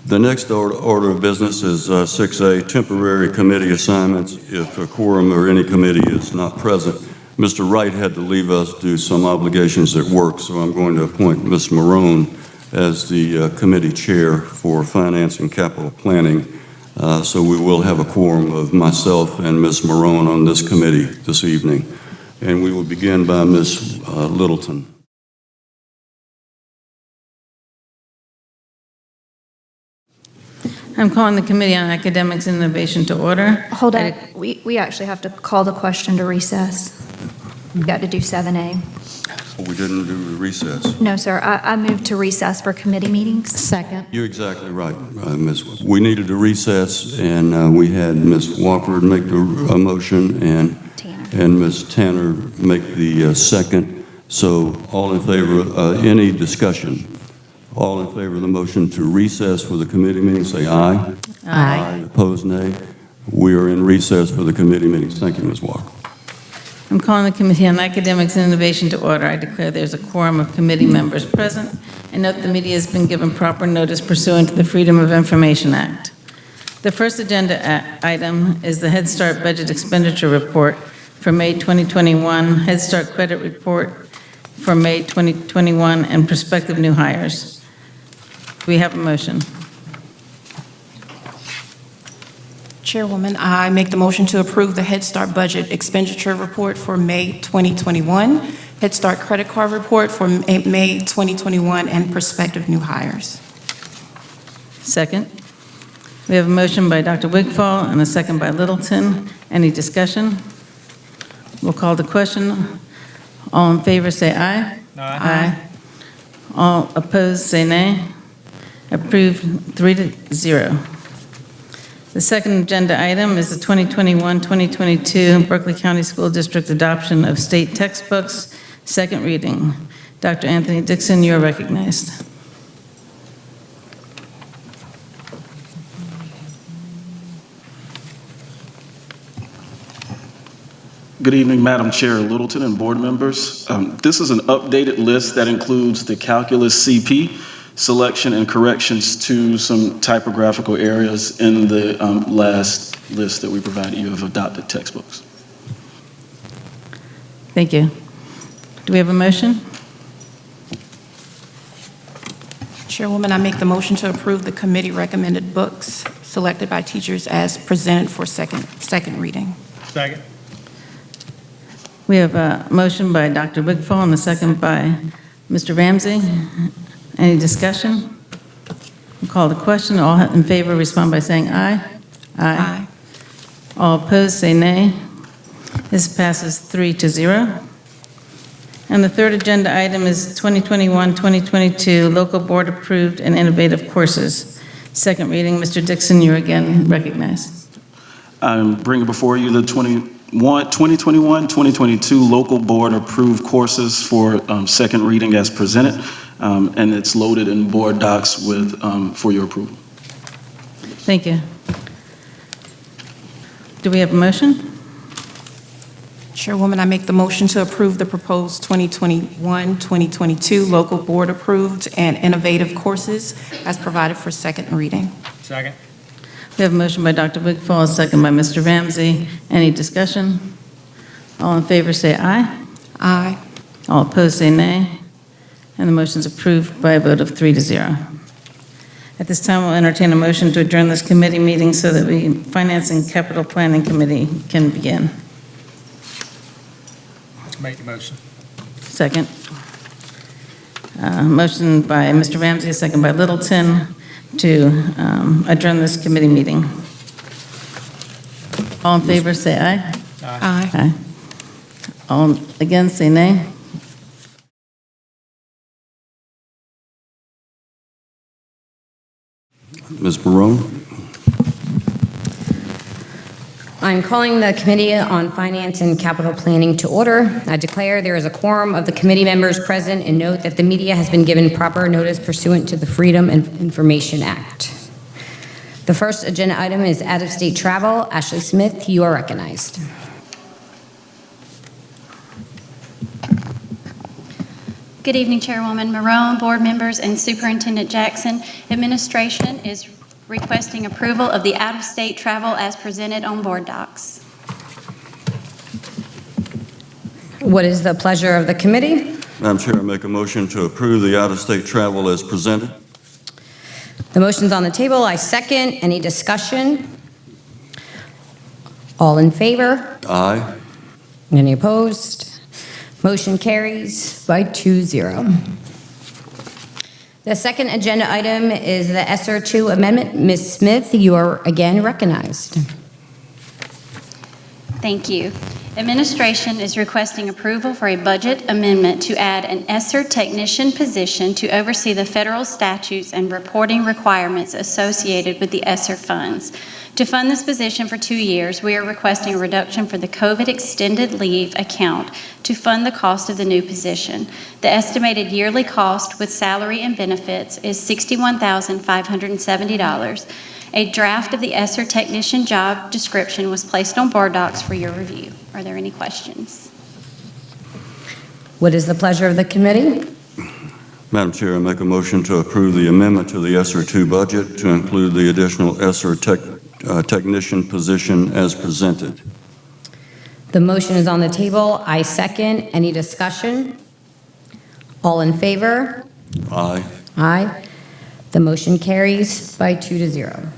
Speaker 1: The next order of business is 6A, temporary committee assignments. If a quorum or any committee is not present, Mr. Wright had to leave us due to some obligations at work, so I'm going to appoint Ms. Marone as the committee chair for Finance and Capital Planning. So we will have a quorum of myself and Ms. Marone on this committee this evening. And we will begin by Ms. Littleton.
Speaker 15: I'm calling the Committee on Academics and Innovation to order.
Speaker 12: Hold on. We actually have to call the question to recess. We've got to do 7A.
Speaker 1: We didn't do the recess.
Speaker 12: No, sir. I moved to recess for committee meetings.
Speaker 2: Second.
Speaker 1: You're exactly right, Ms. We needed to recess, and we had Ms. Wofford make a motion and Ms. Tanner make the second. So all in favor, any discussion? All in favor of the motion to recess for the committee meeting, say aye. Aye. Opposed, nay. We are in recess for the committee meetings. Thank you, Ms. Walker.
Speaker 15: I'm calling the Committee on Academics and Innovation to order. I declare there's a quorum of committee members present. I note the media has been given proper notice pursuant to the Freedom of Information Act. The first agenda item is the Head Start Budget Expenditure Report for May 2021, Head Start Credit Report for May 2021, and prospective new hires. Do we have a motion?
Speaker 13: Chairwoman, I make the motion to approve the Head Start Budget Expenditure Report for May 2021, Head Start Credit Card Report for May 2021, and prospective new hires.
Speaker 15: Second. We have a motion by Dr. Wigfall and a second by Littleton. Any discussion? We'll call the question. All in favor, say aye. Aye. All opposed, say nay. Approved 3-0. The second agenda item is the 2021-2022 Berkeley County School District adoption of state textbooks, second reading. Dr. Anthony Dixon, you are recognized.
Speaker 16: Good evening, Madam Chair Littleton and board members. This is an updated list that includes the Calculus CP, selection and corrections to some typographical areas in the last list that we provided you of adopted textbooks.
Speaker 15: Thank you. Do we have a motion?
Speaker 13: Chairwoman, I make the motion to approve the committee recommended books selected by teachers as presented for second reading.
Speaker 14: Second.
Speaker 15: We have a motion by Dr. Wigfall and a second by Mr. Ramsey. Any discussion? We'll call the question. All in favor respond by saying aye. Aye. All opposed say nay. This passes 3-0. And the third agenda item is 2021-2022 Local Board Approved and Innovative Courses. Second reading, Mr. Dixon, you're again recognized.
Speaker 16: I'm bringing before you the 2021-2022 Local Board Approved Courses for second reading as presented, and it's loaded in board docs with, for your approval.
Speaker 15: Thank you. Do we have a motion?
Speaker 13: Chairwoman, I make the motion to approve the proposed 2021-2022 Local Board Approved and Innovative Courses as provided for second reading.
Speaker 14: Second.
Speaker 15: We have a motion by Dr. Wigfall, a second by Mr. Ramsey. Any discussion? All in favor say aye.
Speaker 13: Aye.
Speaker 15: All opposed say nay. And the motion is approved by a vote of 3-0. At this time, we'll entertain a motion to adjourn this committee meeting so that the Finance and Capital Planning Committee can begin.
Speaker 14: Make the motion.
Speaker 15: Second. Motion by Mr. Ramsey, a second by Littleton, to adjourn this committee meeting. All in favor, say aye.
Speaker 13: Aye.
Speaker 15: Aye. All against, say nay.
Speaker 1: Ms. Barone?
Speaker 3: I'm calling the Committee on Finance and Capital Planning to order. I declare there is a quorum of the committee members present and note that the media has been given proper notice pursuant to the Freedom of Information Act. The first agenda item is out-of-state travel. Ashley Smith, you are recognized.
Speaker 17: Good evening, Chairwoman Marone, board members, and Superintendent Jackson. Administration is requesting approval of the out-of-state travel as presented on board docs.
Speaker 3: What is the pleasure of the committee?
Speaker 1: Madam Chair, I make a motion to approve the out-of-state travel as presented.
Speaker 3: The motion's on the table. I second. Any discussion? All in favor?
Speaker 1: Aye.
Speaker 3: Any opposed? Motion carries by 2-0. The second agenda item is the Sr2 Amendment. Ms. Smith, you are again recognized.
Speaker 17: Thank you. Administration is requesting approval for a budget amendment to add an ESSER technician position to oversee the federal statutes and reporting requirements associated with the ESSER funds. To fund this position for 2 years, we are requesting a reduction for the COVID extended leave account to fund the cost of the new position. The estimated yearly cost with salary and benefits is $61,570. A draft of the ESSER technician job description was placed on board docs for your review. Are there any questions?
Speaker 3: What is the pleasure of the committee?
Speaker 1: Madam Chair, I make a motion to approve the amendment to the SR2 budget to include the additional SR technician position as presented.
Speaker 3: The motion is on the table. I second. Any discussion? All in favor?
Speaker 1: Aye.
Speaker 3: Aye. The motion carries by 2-0.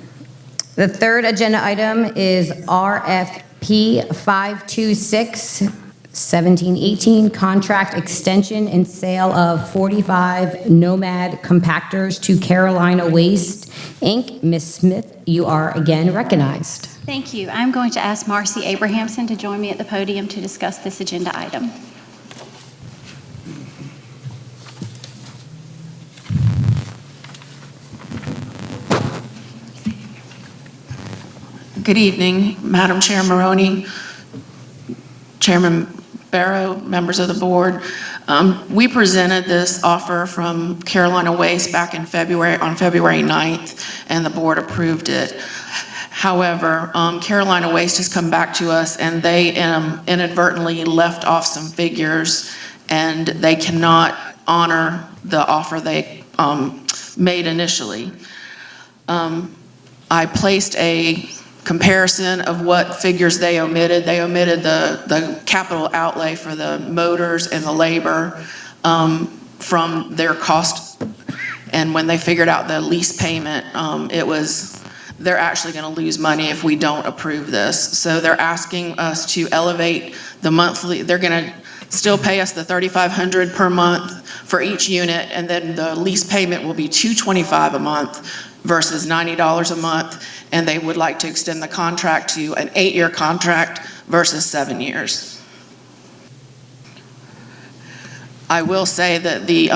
Speaker 3: The third agenda item is RFP 526-1718, contract extension and sale of 45 Nomad Compactors to Carolina Waste, Inc. Ms. Smith, you are again recognized.
Speaker 17: Thank you. I'm going to ask Marcy Abrahamson to join me at the podium to discuss this agenda item.
Speaker 18: Good evening, Madam Chair Maroney, Chairman Barrow, members of the board. We presented this offer from Carolina Waste back in February, on February 9th, and the board approved it. However, Carolina Waste has come back to us and they inadvertently left off some figures and they cannot honor the offer they made initially. I placed a comparison of what figures they omitted. They omitted the capital outlay for the motors and the labor from their cost. And when they figured out the lease payment, they're actually going to lose money if we don't approve this. So they're asking us to elevate the monthly. They're going to still pay us the $3,500 per month for each unit, and then the lease payment will be $225 a month versus $90 a month. and they would like to extend the contract to an 8-year contract versus 7 years. I will say that the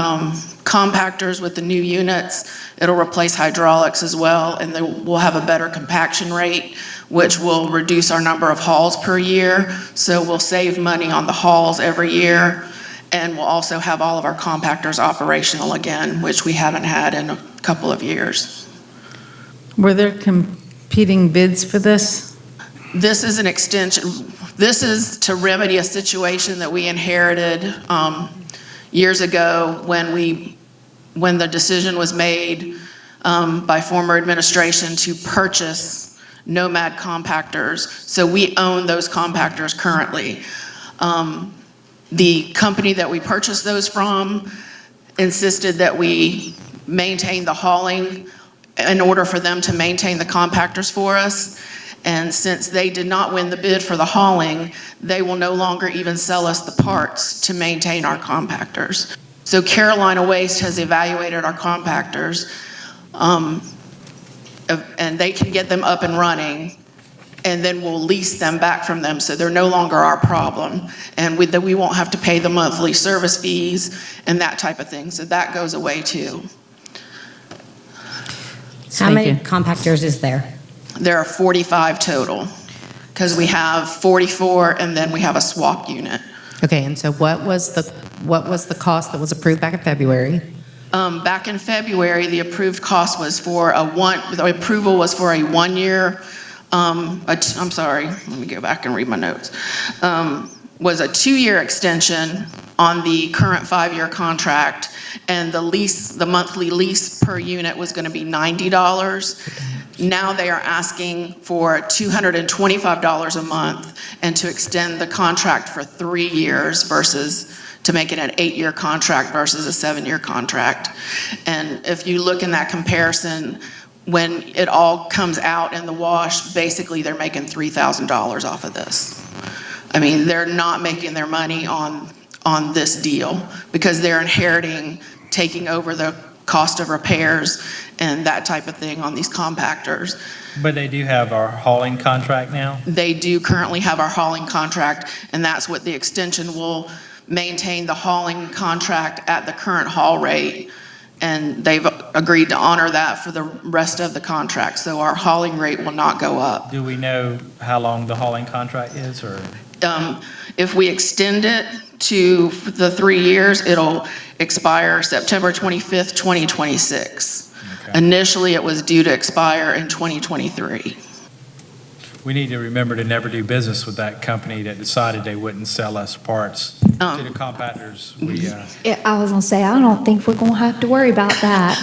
Speaker 18: compactors with the new units, it'll replace hydraulics as well, and we'll have a better compaction rate, which will reduce our number of hauls per year. So we'll save money on the hauls every year, and we'll also have all of our compactors operational again, which we haven't had in a couple of years.
Speaker 15: Were there competing bids for this?
Speaker 18: This is an extension. This is to remedy a situation that we inherited years ago when the decision was made by former administration to purchase Nomad compactors. So we own those compactors currently. The company that we purchased those from insisted that we maintain the hauling in order for them to maintain the compactors for us. And since they did not win the bid for the hauling, they will no longer even sell us the parts to maintain our compactors. So Carolina Waste has evaluated our compactors, and they can get them up and running, and then we'll lease them back from them, so they're no longer our problem. And we won't have to pay the monthly service fees and that type of thing, so that goes away too.
Speaker 3: How many compactors is there?
Speaker 18: There are 45 total, because we have 44 and then we have a swap unit.
Speaker 2: Okay, and so what was the cost that was approved back in February?
Speaker 18: Back in February, the approved cost was the approval was for a 1 year, I'm sorry, let me go back and read my notes. Was a 2-year extension on the current 5-year contract, and the monthly lease per unit was going to be $90. Now they are asking for $225 a month and to extend the contract for 3 years versus to make it an 8-year contract versus a 7-year contract. And if you look in that comparison, when it all comes out in the wash, basically they're making $3,000 off of this. I mean, they're not making their money on this deal because they're inheriting, taking over the cost of repairs and that type of thing on these compactors.
Speaker 14: But they do have our hauling contract now?
Speaker 18: They do currently have our hauling contract, and that's what the extension will maintain the hauling contract at the current haul rate, and they've agreed to honor that for the rest of the contract, so our hauling rate will not go up.
Speaker 14: Do we know how long the hauling contract is, or?
Speaker 18: If we extend it to the 3 years, it'll expire September 25th, 2026. Okay. Initially, it was due to expire in 2023.
Speaker 14: We need to remember to never do business with that company that decided they wouldn't sell us parts to the compactors.
Speaker 12: I was going to say, I don't think we're going to have to worry about that.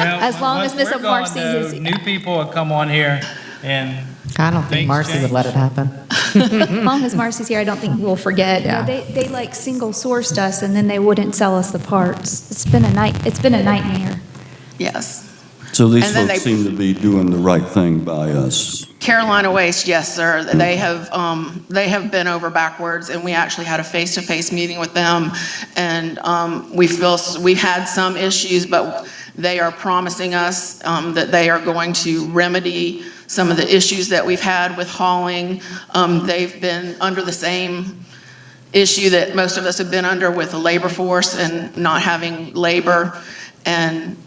Speaker 14: Well,
Speaker 12: as long as Ms. Marcy is...
Speaker 14: New people will come on here and...
Speaker 2: I don't think Marcy would let it happen.
Speaker 12: As long as Marcy's here, I don't think we'll forget.
Speaker 2: Yeah.
Speaker 12: No, they like single sourced us and then they wouldn't sell us the parts. It's been a nightmare.
Speaker 18: Yes.
Speaker 1: So these folks seem to be doing the right thing by us.
Speaker 18: Carolina Waste, yes, sir. They have been over backwards, and we actually had a face-to-face meeting with them, and we've had some issues, but they are promising us that they are going to remedy some of the issues that we've had with hauling. They've been under the same issue that most of us have been under with the labor force and not having labor, and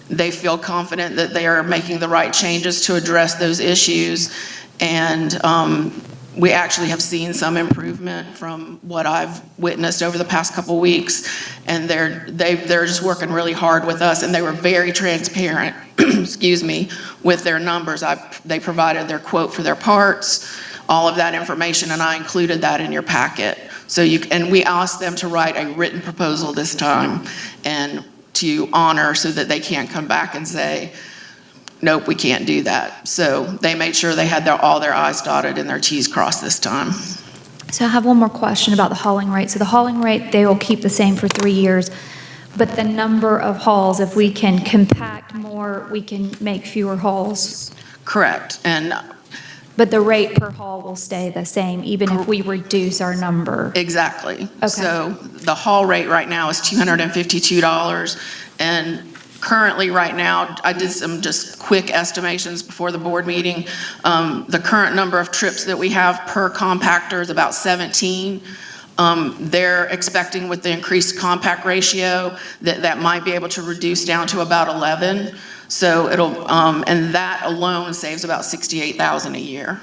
Speaker 18: they feel confident that they are making the right changes to address those issues. And we actually have seen some improvement from what I've witnessed over the past couple weeks. And they're just working really hard with us. And they were very transparent, excuse me, with their numbers. They provided their quote for their parts, all of that information, and I included that in your packet. And we asked them to write a written proposal this time and to honor so that they can't come back and say, nope, we can't do that. So they made sure they had all their I's dotted and their T's crossed this time.
Speaker 12: So I have one more question about the hauling rate. So the hauling rate, they will keep the same for 3 years, but the number of hauls, if we can compact more, we can make fewer hauls.
Speaker 18: Correct.
Speaker 12: But the rate per haul will stay the same, even if we reduce our number.
Speaker 18: Exactly.
Speaker 12: Okay.
Speaker 18: So the haul rate right now is $252, and Currently, right now, I did some just quick estimations before the board meeting. The current number of trips that we have per compactor is about 17. They're expecting with the increased compact ratio that might be able to reduce down to about 11. So it'll, and that alone saves about $68,000 a year.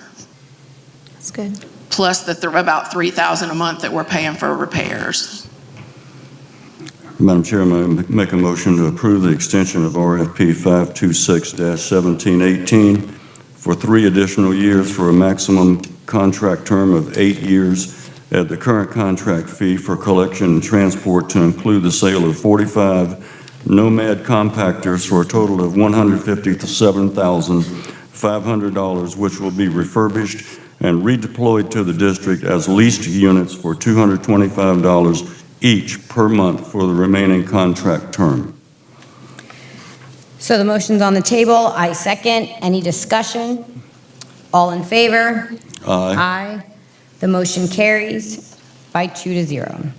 Speaker 12: That's good.
Speaker 18: Plus about $3,000 a month that we're paying for repairs.
Speaker 1: Madam Chairman, I make a motion to approve the extension of RFP 526-1718 for 3 additional years for a maximum contract term of 8 years at the current contract fee for collection and transport to include the sale of 45 Nomad compactors for a total of $157,500, which will be refurbished and redeployed to the district as leased units for $225 each per month for the remaining contract term.
Speaker 3: So the motion's on the table. I second. Any discussion? All in favor?
Speaker 1: Aye.
Speaker 3: Aye. The motion carries by 2-0.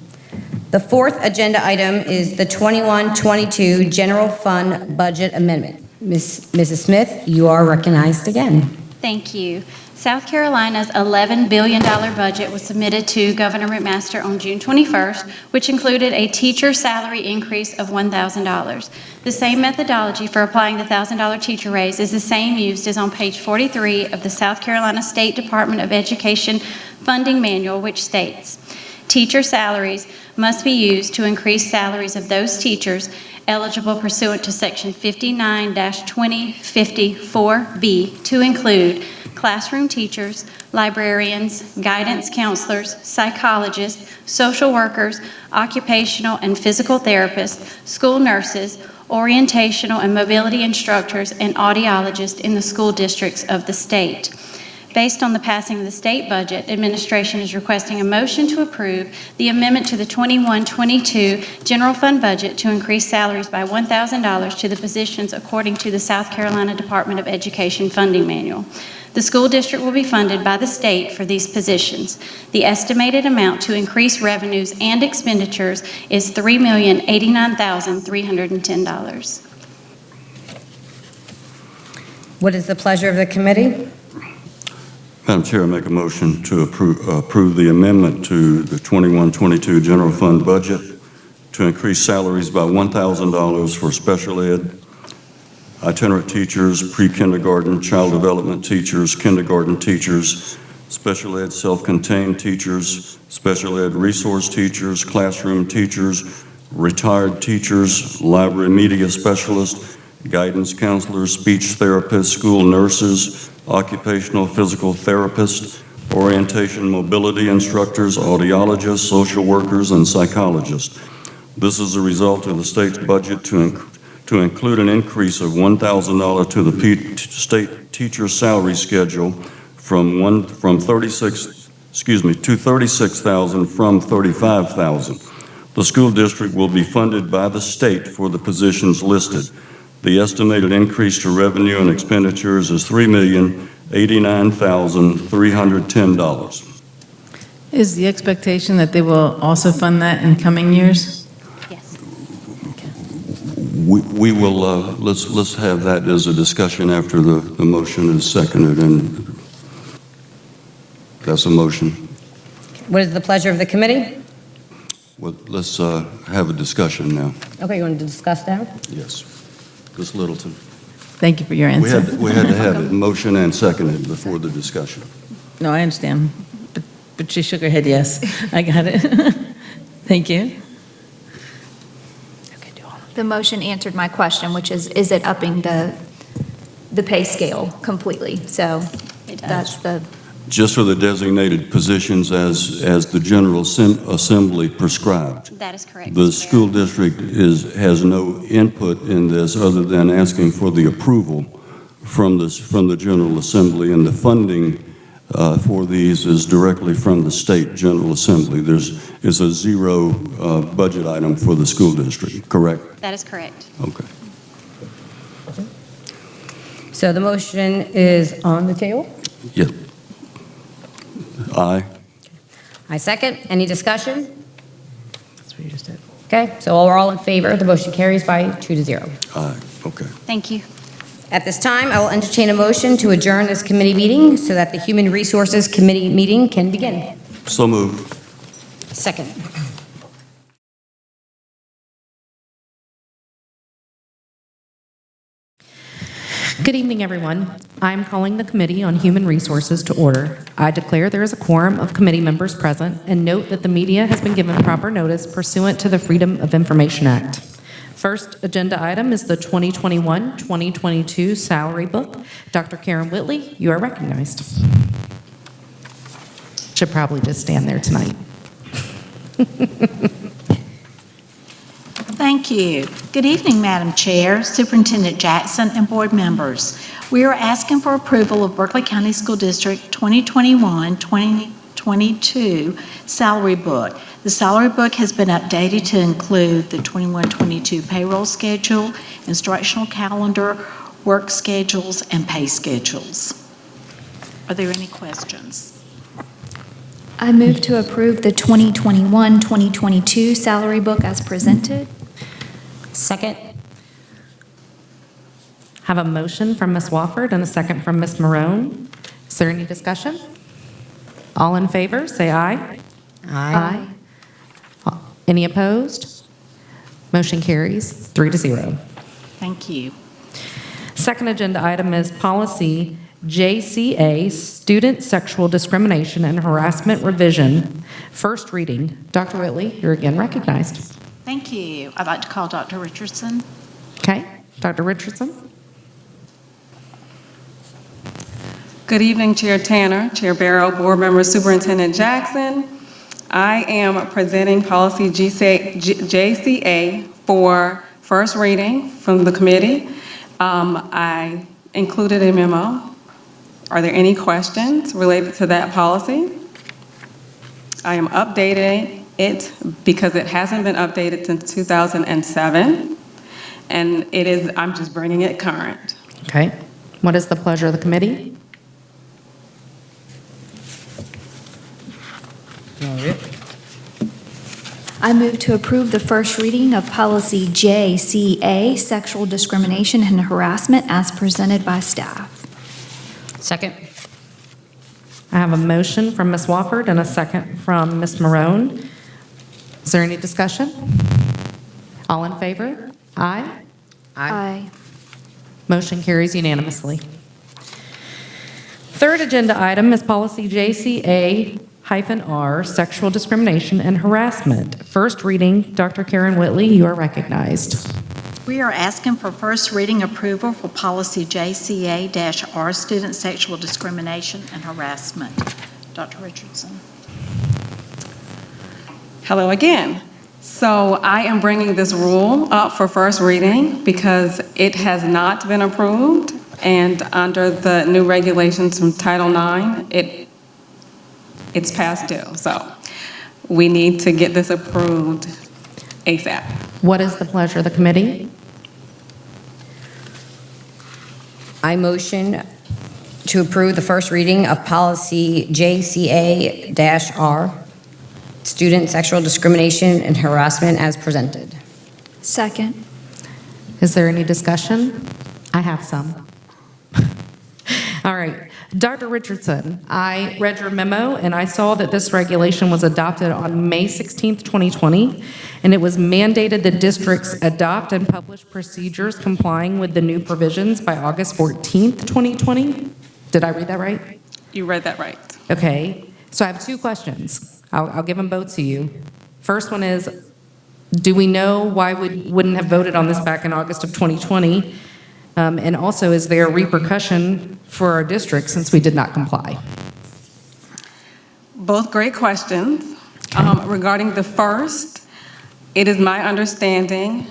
Speaker 3: The fourth agenda item is the 21-22 General Fund Budget Amendment. Mrs. Smith, you are recognized again.
Speaker 17: Thank you. South Carolina's $11 billion budget was submitted to Governor McMaster on June 21st, which included a teacher salary increase of $1,000. The same methodology for applying the $1,000 teacher raise is the same used as on page 43 of the South Carolina State Department of Education Funding Manual, which states, teacher salaries must be used to increase salaries of those teachers eligible pursuant to Section 59-2054B to include classroom teachers, librarians, guidance counselors, psychologists, social workers, occupational and physical therapists, school nurses, orientational and mobility instructors, and audiologists in the school districts of the state. Based on the passing of the state budget, administration is requesting a motion to approve the amendment to the 21-22 general fund budget to increase salaries by $1,000 to the positions according to the South Carolina Department of Education Funding Manual. The school district will be funded by the state for these positions. The estimated amount to increase revenues and expenditures is $3,089,310.
Speaker 3: What is the pleasure of the committee?
Speaker 1: Madam Chair, I make a motion to approve the amendment to the 21-22 general fund budget to increase salaries by $1,000 for special ed, itinerant teachers, pre-kindergarten, child development teachers, kindergarten teachers, special ed self-contained teachers, special ed resource teachers, classroom teachers, retired teachers, library media specialists, guidance counselors, speech therapists, school nurses, occupational physical therapists, orientation mobility instructors, audiologists, social workers, and psychologists. This is a result of the state's budget to include an increase of $1,000 to the state teacher salary schedule from $36,000 from $35,000. The school district will be funded by the state for the positions listed. The estimated increase to revenue and expenditures is $3,089,310.
Speaker 15: Is the expectation that they will also fund that in coming years?
Speaker 17: Yes.
Speaker 1: We will, let's have that as a discussion after the motion is seconded, and that's a motion.
Speaker 3: What is the pleasure of the committee?
Speaker 1: Well, let's have a discussion now.
Speaker 3: Okay, you want to discuss now?
Speaker 1: Yes. Ms. Littleton.
Speaker 15: Thank you for your answer.
Speaker 1: We had to have it motion and seconded before the discussion.
Speaker 15: No, I understand, but she shook her head yes. I got it. Thank you.
Speaker 12: The motion answered my question, which is it upping the pay scale completely? So that's the...
Speaker 1: Just for the designated positions as the General Assembly prescribed.
Speaker 17: That is correct.
Speaker 1: The school district has no input in this other than asking for the approval from the General Assembly, and the funding for these is directly from the state General Assembly. It's a zero budget item for the school district, correct?
Speaker 17: That is correct.
Speaker 1: Okay.
Speaker 3: So the motion is on the table?
Speaker 1: Yes. Aye.
Speaker 3: I second. Any discussion?
Speaker 15: That's what you just did.
Speaker 3: Okay, so we're all in favor. The motion carries by 2-0.
Speaker 1: Aye, okay.
Speaker 17: Thank you.
Speaker 3: At this time, I will entertain a motion to adjourn this committee meeting so that the Human Resources Committee meeting can begin.
Speaker 1: So moved.
Speaker 3: Second.
Speaker 2: Good evening, everyone. I'm calling the Committee on Human Resources to order. I declare there is a quorum of committee members present and note that the media has been given proper notice pursuant to the Freedom of Information Act. First agenda item is the 2021-2022 salary book. Dr. Karen Whitley, you are recognized. Should probably just stand there tonight.
Speaker 19: Thank you. Good evening, Madam Chair, Superintendent Jackson, and board members. We are asking for approval of Berkeley County School District 2021-2022 salary book. The salary book has been updated to include the 21-22 payroll schedule, instructional calendar, work schedules, and pay schedules. Are there any questions?
Speaker 12: I move to approve the 2021-2022 salary book as presented.
Speaker 3: Second.
Speaker 2: Have a motion from Ms. Wofford and a second from Ms. Marone. Is there any discussion? All in favor, say aye.
Speaker 3: Aye.
Speaker 2: Any opposed? Motion carries 3-0.
Speaker 19: Thank you.
Speaker 2: Second agenda item is policy JCA, Student Sexual Discrimination and Harassment Revision. First reading. Dr. Whitley, you're again recognized.
Speaker 19: Thank you. I'd like to call Dr. Richardson.
Speaker 2: Okay, Dr. Richardson.
Speaker 20: Good evening, Chair Tanner, Chair Barrow, Board Member Superintendent Jackson. I am presenting policy JCA for first reading from the committee. I included a memo. Are there any questions related to that policy? I am updating it because it hasn't been updated since 2007, and I'm just bringing it current.
Speaker 2: Okay. What is the pleasure of the committee?
Speaker 12: I move to approve the first reading of policy JCA, Sexual Discrimination and Harassment, as presented by staff.
Speaker 3: Second.
Speaker 2: I have a motion from Ms. Wofford and a second from Ms. Marone. Is there any discussion? All in favor? Aye.
Speaker 12: Aye.
Speaker 2: Motion carries unanimously. Third agenda item is policy JCA-R, Sexual Discrimination and Harassment. First reading, Dr. Karen Whitley, you are recognized.
Speaker 19: We are asking for first reading approval for policy JCA-R, Student Sexual Discrimination and Harassment. Dr. Richardson.
Speaker 20: Hello again. So I am bringing this rule up for first reading because it has not been approved, and under the new regulations from Title IX, it's past due. So we need to get this approved ASAP.
Speaker 2: What is the pleasure of the committee?
Speaker 3: I motion to approve the first reading of policy JCA-R, Student Sexual Discrimination and Harassment, as presented.
Speaker 12: Second.
Speaker 2: Is there any discussion? I have some. All right. Dr. Richardson, I read your memo and I saw that this regulation was adopted on May 16th, 2020, and it was mandated that districts adopt and publish procedures complying with the new provisions by August 14th, 2020. Did I read that right?
Speaker 20: You read that right.
Speaker 2: Okay. So I have two questions. I'll give them both to you. First one is, do we know why we wouldn't have voted on this back in August of 2020? And also, is there a repercussion for our district since we did not comply?
Speaker 20: Both great questions. Regarding the first, it is my understanding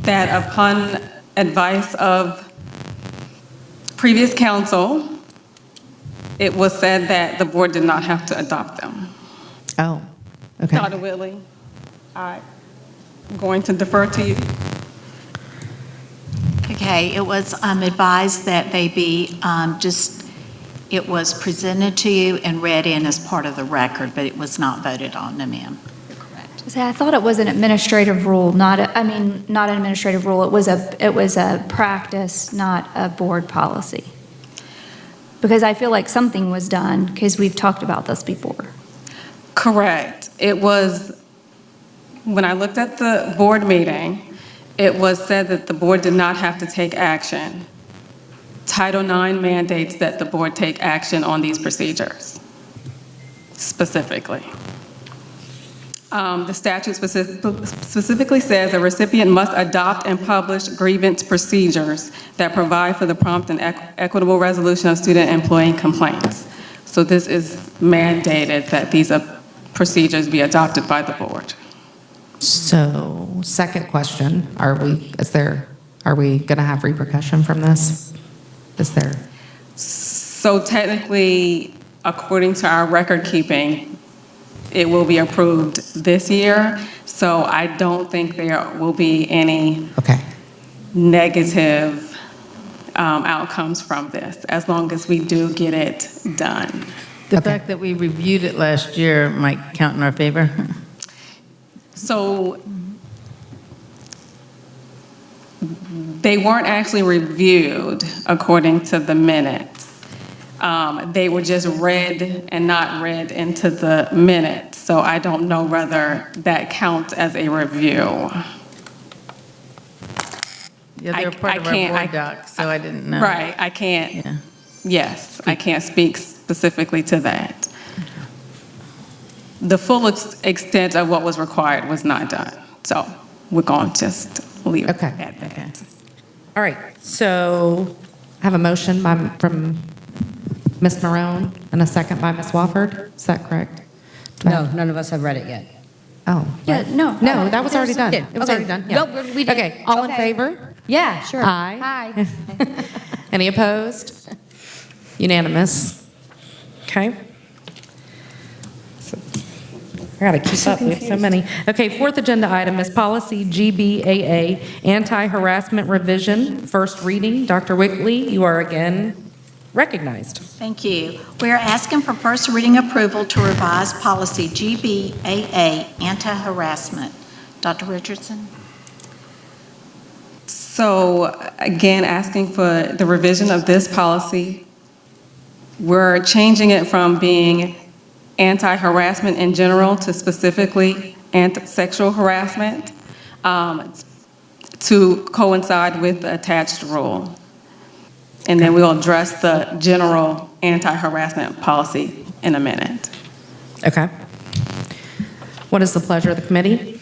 Speaker 20: that upon advice of previous council, it was said that the board did not have to adopt them.
Speaker 2: Oh, okay.
Speaker 20: Dr. Whitley, I'm going to defer to you.
Speaker 19: Okay, it was advised that they be it was presented to you and read in as part of the record, but it was not voted on, no ma'am. You're correct.
Speaker 12: I thought it was an administrative rule, not an administrative rule. It was a practice, not a board policy. Because I feel like something was done, because we've talked about this before.
Speaker 20: Correct. It was, when I looked at the board meeting, it was said that the board did not have to take action. Title IX mandates that the board take action on these procedures, specifically. The statute specifically says a recipient must adopt and publish grievance procedures that provide for the prompt and equitable resolution of student-employee complaints. So this is mandated that these procedures be adopted by the board.
Speaker 2: So, second question, are we going to have repercussion from this? Is there?
Speaker 20: So technically, according to our record keeping, it will be approved this year, so I don't think there will be any negative outcomes from this, as long as we do get it done.
Speaker 15: The fact that we reviewed it last year might count in our favor.
Speaker 20: So they weren't actually reviewed according to the minutes. They were just read and not read into the minutes, so I don't know whether that counts as a review.
Speaker 15: Yeah, they're part of our board doc, so I didn't know.
Speaker 20: Right, I can't, yes, I can't speak specifically to that. The full extent of what was required was not done, so we're going to just leave it at that.
Speaker 2: All right, so I have a motion from Ms. Marone and a second by Ms. Wofford. Is that correct?
Speaker 3: No, none of us have read it yet.
Speaker 2: Oh.
Speaker 12: Yeah, no.
Speaker 2: No, that was already done.
Speaker 3: Did.
Speaker 2: It was
Speaker 3: Okay.
Speaker 2: already done. Yeah.
Speaker 3: Nope, we did.
Speaker 2: Okay, all in
Speaker 3: Okay.
Speaker 2: favor?
Speaker 3: Yeah, sure.
Speaker 2: Aye.
Speaker 3: Aye.
Speaker 2: Any opposed? Unanimous. Okay. I gotta keep up, we have so many. Okay, fourth agenda item is policy GBAA, anti-harassment revision, first reading. Dr. Wickley, you are again recognized.
Speaker 19: Thank you. We are asking for first reading approval to revise policy GBAA, anti-harassment. Dr. Richardson?
Speaker 20: So again, asking for the revision of this policy. We're changing it from being anti-harassment in general to specifically anti-sexual harassment to coincide with the attached rule. And then we'll address the general anti-harassment policy in a minute.
Speaker 2: Okay. What is the pleasure of the committee?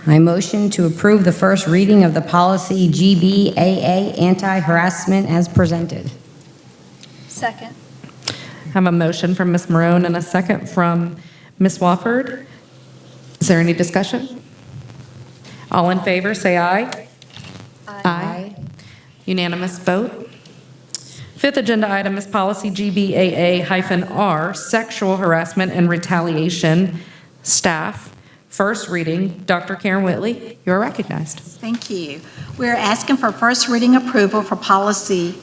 Speaker 3: I motion to approve the first reading of the policy GBAA, anti-harassment as presented.
Speaker 12: Second.
Speaker 2: I have a motion from Ms. Marone and a second from Ms. Wofford. Is there any discussion? All in favor, say aye. Aye. Unanimous vote. Fifth agenda item is policy GBAA-R, sexual harassment and retaliation, staff. First reading, Dr. Karen Whitley, you are recognized.
Speaker 19: Thank you. We are asking for first reading approval for policy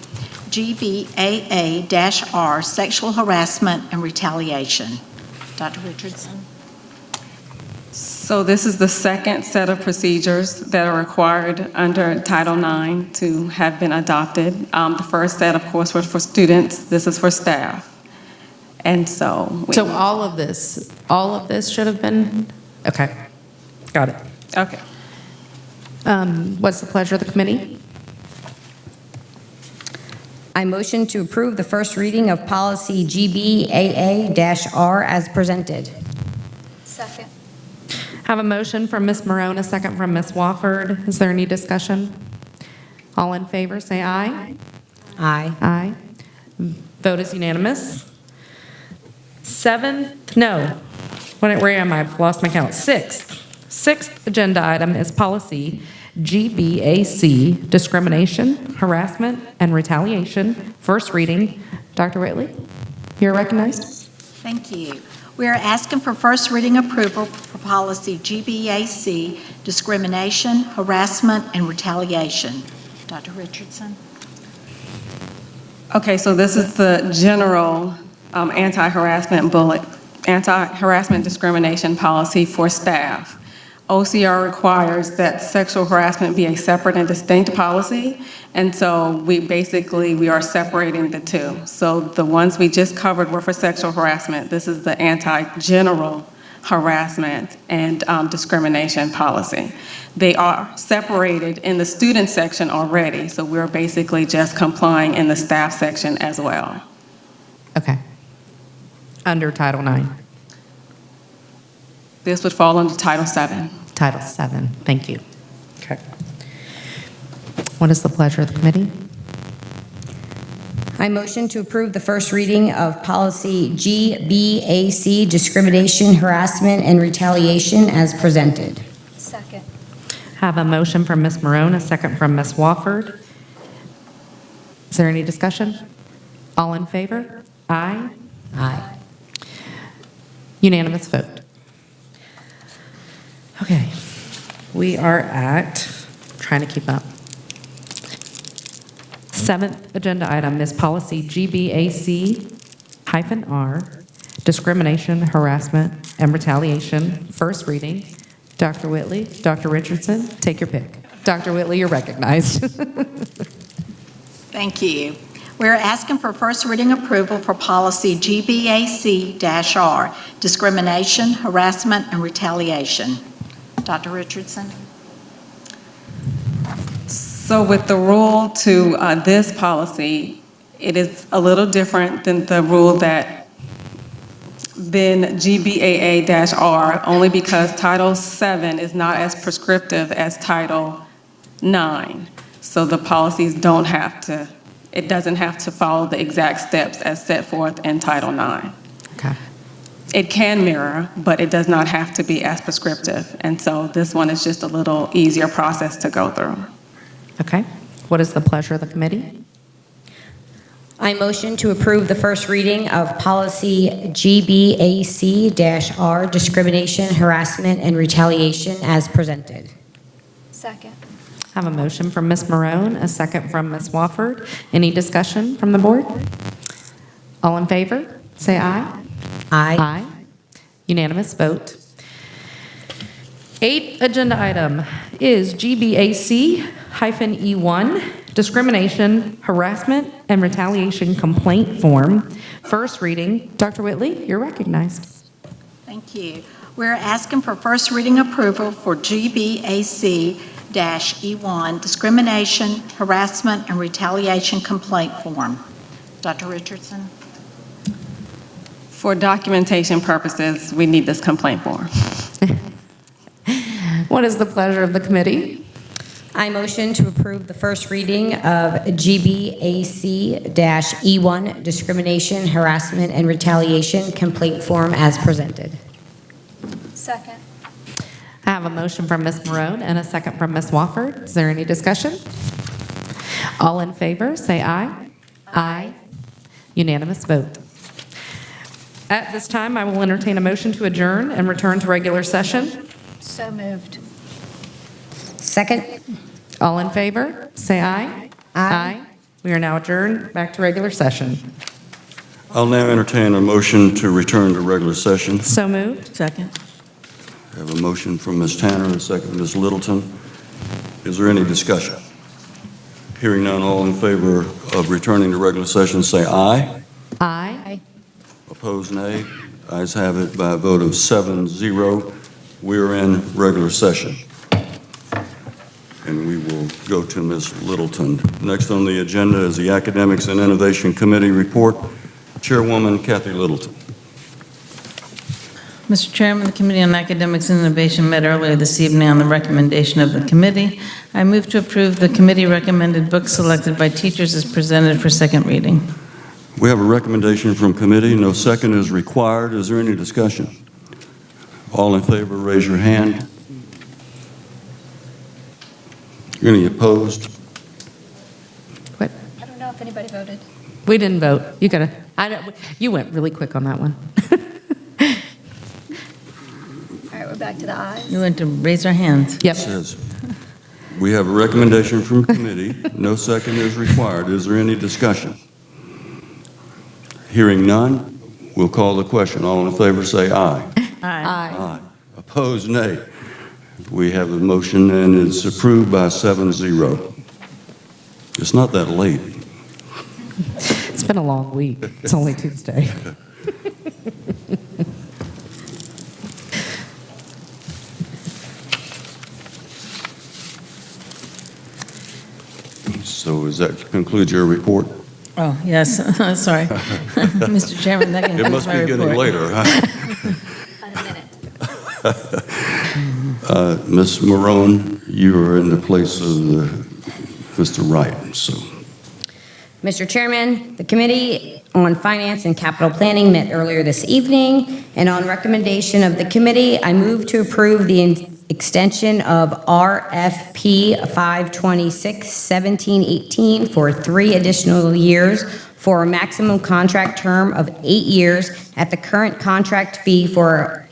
Speaker 19: GBAA-R, sexual harassment and retaliation. Dr. Richardson?
Speaker 20: So this is the second set of procedures that are required under Title IX to have been adopted. The first set, of course, was for students. This is for staff. And so...
Speaker 2: So all of this should have been, okay, got it.
Speaker 20: Okay.
Speaker 2: What's the pleasure of the committee?
Speaker 3: I motion to approve the first reading of policy GBAA-R as presented.
Speaker 12: Second.
Speaker 2: Have a motion from Ms. Marone, a second from Ms. Wofford. Is there any discussion? All in favor, say aye.
Speaker 3: Aye.
Speaker 2: Aye. Vote is unanimous. Where am I? I've lost my count. Sixth agenda item is policy GBAC, discrimination, harassment, and retaliation. First reading. Dr. Whitley, you're recognized.
Speaker 19: Thank you. We are asking for first reading approval for policy GBAC, discrimination, harassment, and retaliation. Dr. Richardson?
Speaker 20: Okay, so this is the general anti-harassment bullet anti-harassment discrimination policy for staff. OCR requires that sexual harassment be a separate and distinct policy, and so we are separating the two. So the ones we just covered were for sexual harassment. This is the anti-general harassment and discrimination policy. They are separated in the student section already, so we're basically just complying in the staff section as well.
Speaker 2: Okay. Under Title IX.
Speaker 20: This would fall under Title VII.
Speaker 2: Title VII. Thank you. Okay. What is the pleasure of the committee?
Speaker 3: I motion to approve the first reading of policy GBAC, discrimination, harassment, and retaliation as presented.
Speaker 12: Second.
Speaker 2: Have a motion from Ms. Marone, a second from Ms. Wofford. Is there any discussion? All in favor? Aye.
Speaker 3: Aye.
Speaker 2: Unanimous vote. Okay, we are at, trying to keep up. 7th agenda item is policy GBAC-R, discrimination, harassment, and retaliation, first reading. Dr. Whitley, Dr. Richardson, take your pick. Dr. Whitley, you're recognized.
Speaker 19: Thank you. We're asking for first reading approval for policy GBAC-R, discrimination, harassment, and retaliation. Dr. Richardson?
Speaker 20: So with the rule to this policy, it is a little different than the rule than GBAA-R, only because Title VII is not as prescriptive as Title IX. So the policies doesn't have to follow the exact steps as set forth in Title IX.
Speaker 2: Okay.
Speaker 20: It can mirror, but it does not have to be as prescriptive. And so this one is just a little easier process to go through.
Speaker 2: Okay. What is the pleasure of the committee?
Speaker 3: I motion to approve the first reading of policy GBAC-R, discrimination, harassment, and retaliation as presented.
Speaker 12: Second.
Speaker 2: I have a motion from Ms. Marone, a second from Ms. Wofford. Any discussion from the board? All in favor, say aye.
Speaker 3: Aye.
Speaker 2: Aye. Unanimous vote. 8th agenda item is GBAC-E1, discrimination, harassment, and retaliation complaint form. First reading. Dr. Whitley, you're recognized.
Speaker 19: Thank you. We're asking for first reading approval for GBAC-E1, discrimination, harassment, and retaliation complaint form. Dr. Richardson?
Speaker 20: For documentation purposes, we need this complaint form.
Speaker 2: What is the pleasure of the committee?
Speaker 3: I motion to approve the first reading of GBAC-E1, discrimination, harassment, and retaliation complaint form as presented.
Speaker 12: Second.
Speaker 2: I have a motion from Ms. Marone and a second from Ms. Wofford. Is there any discussion? All in favor, say aye. Aye. Unanimous vote. At this time, I will entertain a motion to adjourn and return to regular session.
Speaker 12: So moved.
Speaker 3: Second.
Speaker 2: All in favor, say aye. Aye. We are now adjourned back to regular session.
Speaker 1: I'll now entertain a motion to return to regular session.
Speaker 2: So moved.
Speaker 15: Second.
Speaker 1: I have a motion from Ms. Tanner and a second from Ms. Littleton. Is there any discussion? Hearing none, all in favor of returning to regular session, say aye.
Speaker 2: Aye.
Speaker 1: Opposed, nay. Ayes have it by a vote of 7-0. We are in regular session. And we will go to Ms. Littleton. Next on the agenda is the Academics and Innovation Committee report. Chairwoman Kathy Littleton.
Speaker 15: Mr. Chairman, the Committee on Academics and Innovation met earlier this evening on the recommendation of the committee. I move to approve the committee recommended books selected by teachers as presented for second reading.
Speaker 1: We have a recommendation from committee. No second is required. Is there any discussion? All in favor, raise your hand. Any opposed?
Speaker 2: What?
Speaker 12: I don't know if anybody voted.
Speaker 2: We didn't vote. You went really quick on that one.
Speaker 12: All right, we're back to the ayes.
Speaker 15: You want to raise our hands?
Speaker 2: Yep.
Speaker 1: Says, we have a recommendation from committee. No second is required. Is there any discussion? Hearing none, We'll call the question. All in favor say aye.
Speaker 2: Aye.
Speaker 1: Opposed, nay. We have the motion, and it's approved by 7-0. It's not that late.
Speaker 2: It's been a long week. It's only Tuesday.
Speaker 1: So does that conclude your report?
Speaker 15: Oh, yes, sorry. Mr. Chairman, that
Speaker 1: It
Speaker 15: concludes
Speaker 1: must
Speaker 15: my
Speaker 1: be
Speaker 15: report.
Speaker 1: getting later, huh? Ms. Marone, you are in the place of Mr. Wright, so.
Speaker 3: Mr. Chairman, the Committee on Finance and Capital Planning met earlier this evening, and on recommendation of the committee, I move to approve the extension of RFP 526-1718 for 3 additional years for a maximum contract term of 8 years at the current contract fee for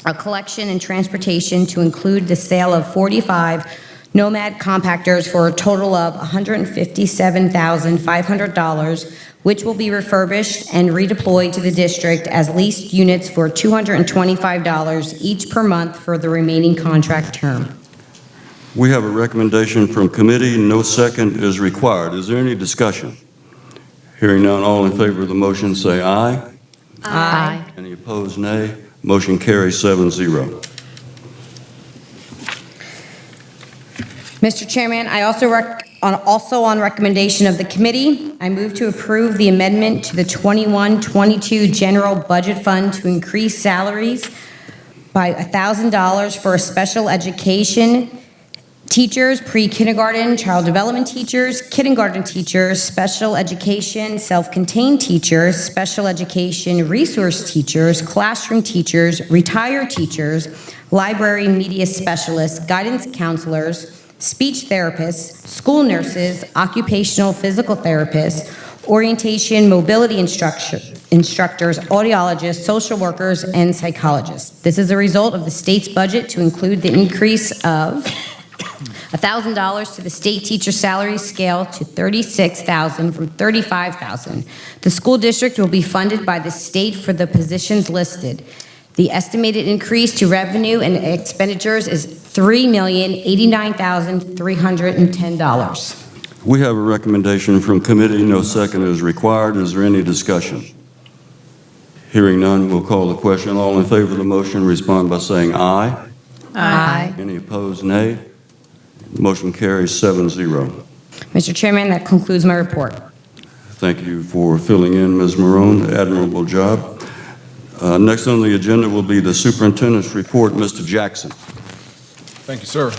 Speaker 3: a collection and transportation to include the sale of 45 Nomad compactors for a total of $157,500, which will be refurbished and redeployed to the district as leased units for $225 each per month for the remaining contract term.
Speaker 1: We have a recommendation from committee. No second is required. Is there any discussion? Hearing none, all in favor of the motion say aye.
Speaker 2: Aye.
Speaker 1: Any opposed, nay. Motion carries 7-0.
Speaker 3: Mr. Chairman, I also on recommendation of the committee, I move to approve the amendment to the 21-22 General Budget Fund to increase salaries by $1,000 for special education teachers, pre-kindergarten, child development teachers, kindergarten teachers, special education, self-contained teachers, special education resource teachers, classroom teachers, retired teachers, library media specialists, guidance counselors, speech therapists, school nurses, occupational physical therapists, orientation mobility instructors, audiologists, social workers, and psychologists. This is a result of the state's budget to include the increase of $1,000 to the state teacher salary scale to $36,000 from $35,000. The school district will be funded by the state for the positions listed. The estimated increase to revenue and expenditures is $3,089,310.
Speaker 1: We have a recommendation from committee. No second is required. Is there any discussion? Hearing none, we'll call the question. All in favor of the motion, respond by saying aye.
Speaker 2: Aye.
Speaker 1: Any opposed, nay. Motion carries 7-0.
Speaker 3: Mr. Chairman, that concludes my report.
Speaker 1: Thank you for filling in, Ms. Marone. Admirable job. Next on the agenda will be the superintendent's report. Mr. Jackson.
Speaker 21: Thank you, sir.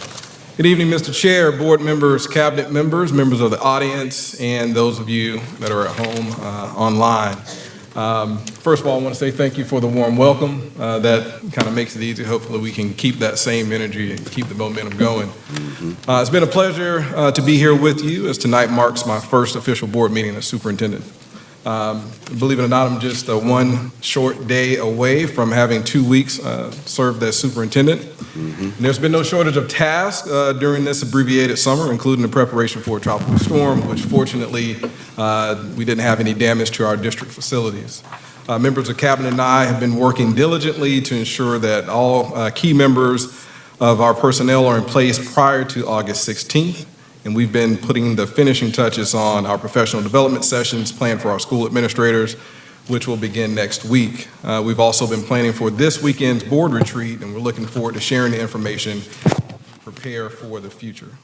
Speaker 21: Good evening, Mr. Chair, board members, cabinet members, members of the audience, and those of you that are at home online. First of all, I want to say thank you for the warm welcome. That kind of makes it easy. Hopefully we can keep that same energy and keep the momentum going. It's been a pleasure to be here with you as tonight marks my first official board meeting as superintendent. Believe it or not, I'm just one short day away from having 2 weeks served as superintendent. And there's been no shortage of tasks during this abbreviated summer, including the preparation for a tropical storm, which fortunately we didn't have any damage to our district facilities. Members of cabinet and I have been working diligently to ensure that all key members of our personnel are in place prior to August 16th. And we've been putting the finishing touches on our professional development sessions planned for our school administrators, which will begin next week. We've also been planning for this weekend's board retreat, and we're looking forward to sharing the information to prepare for the future.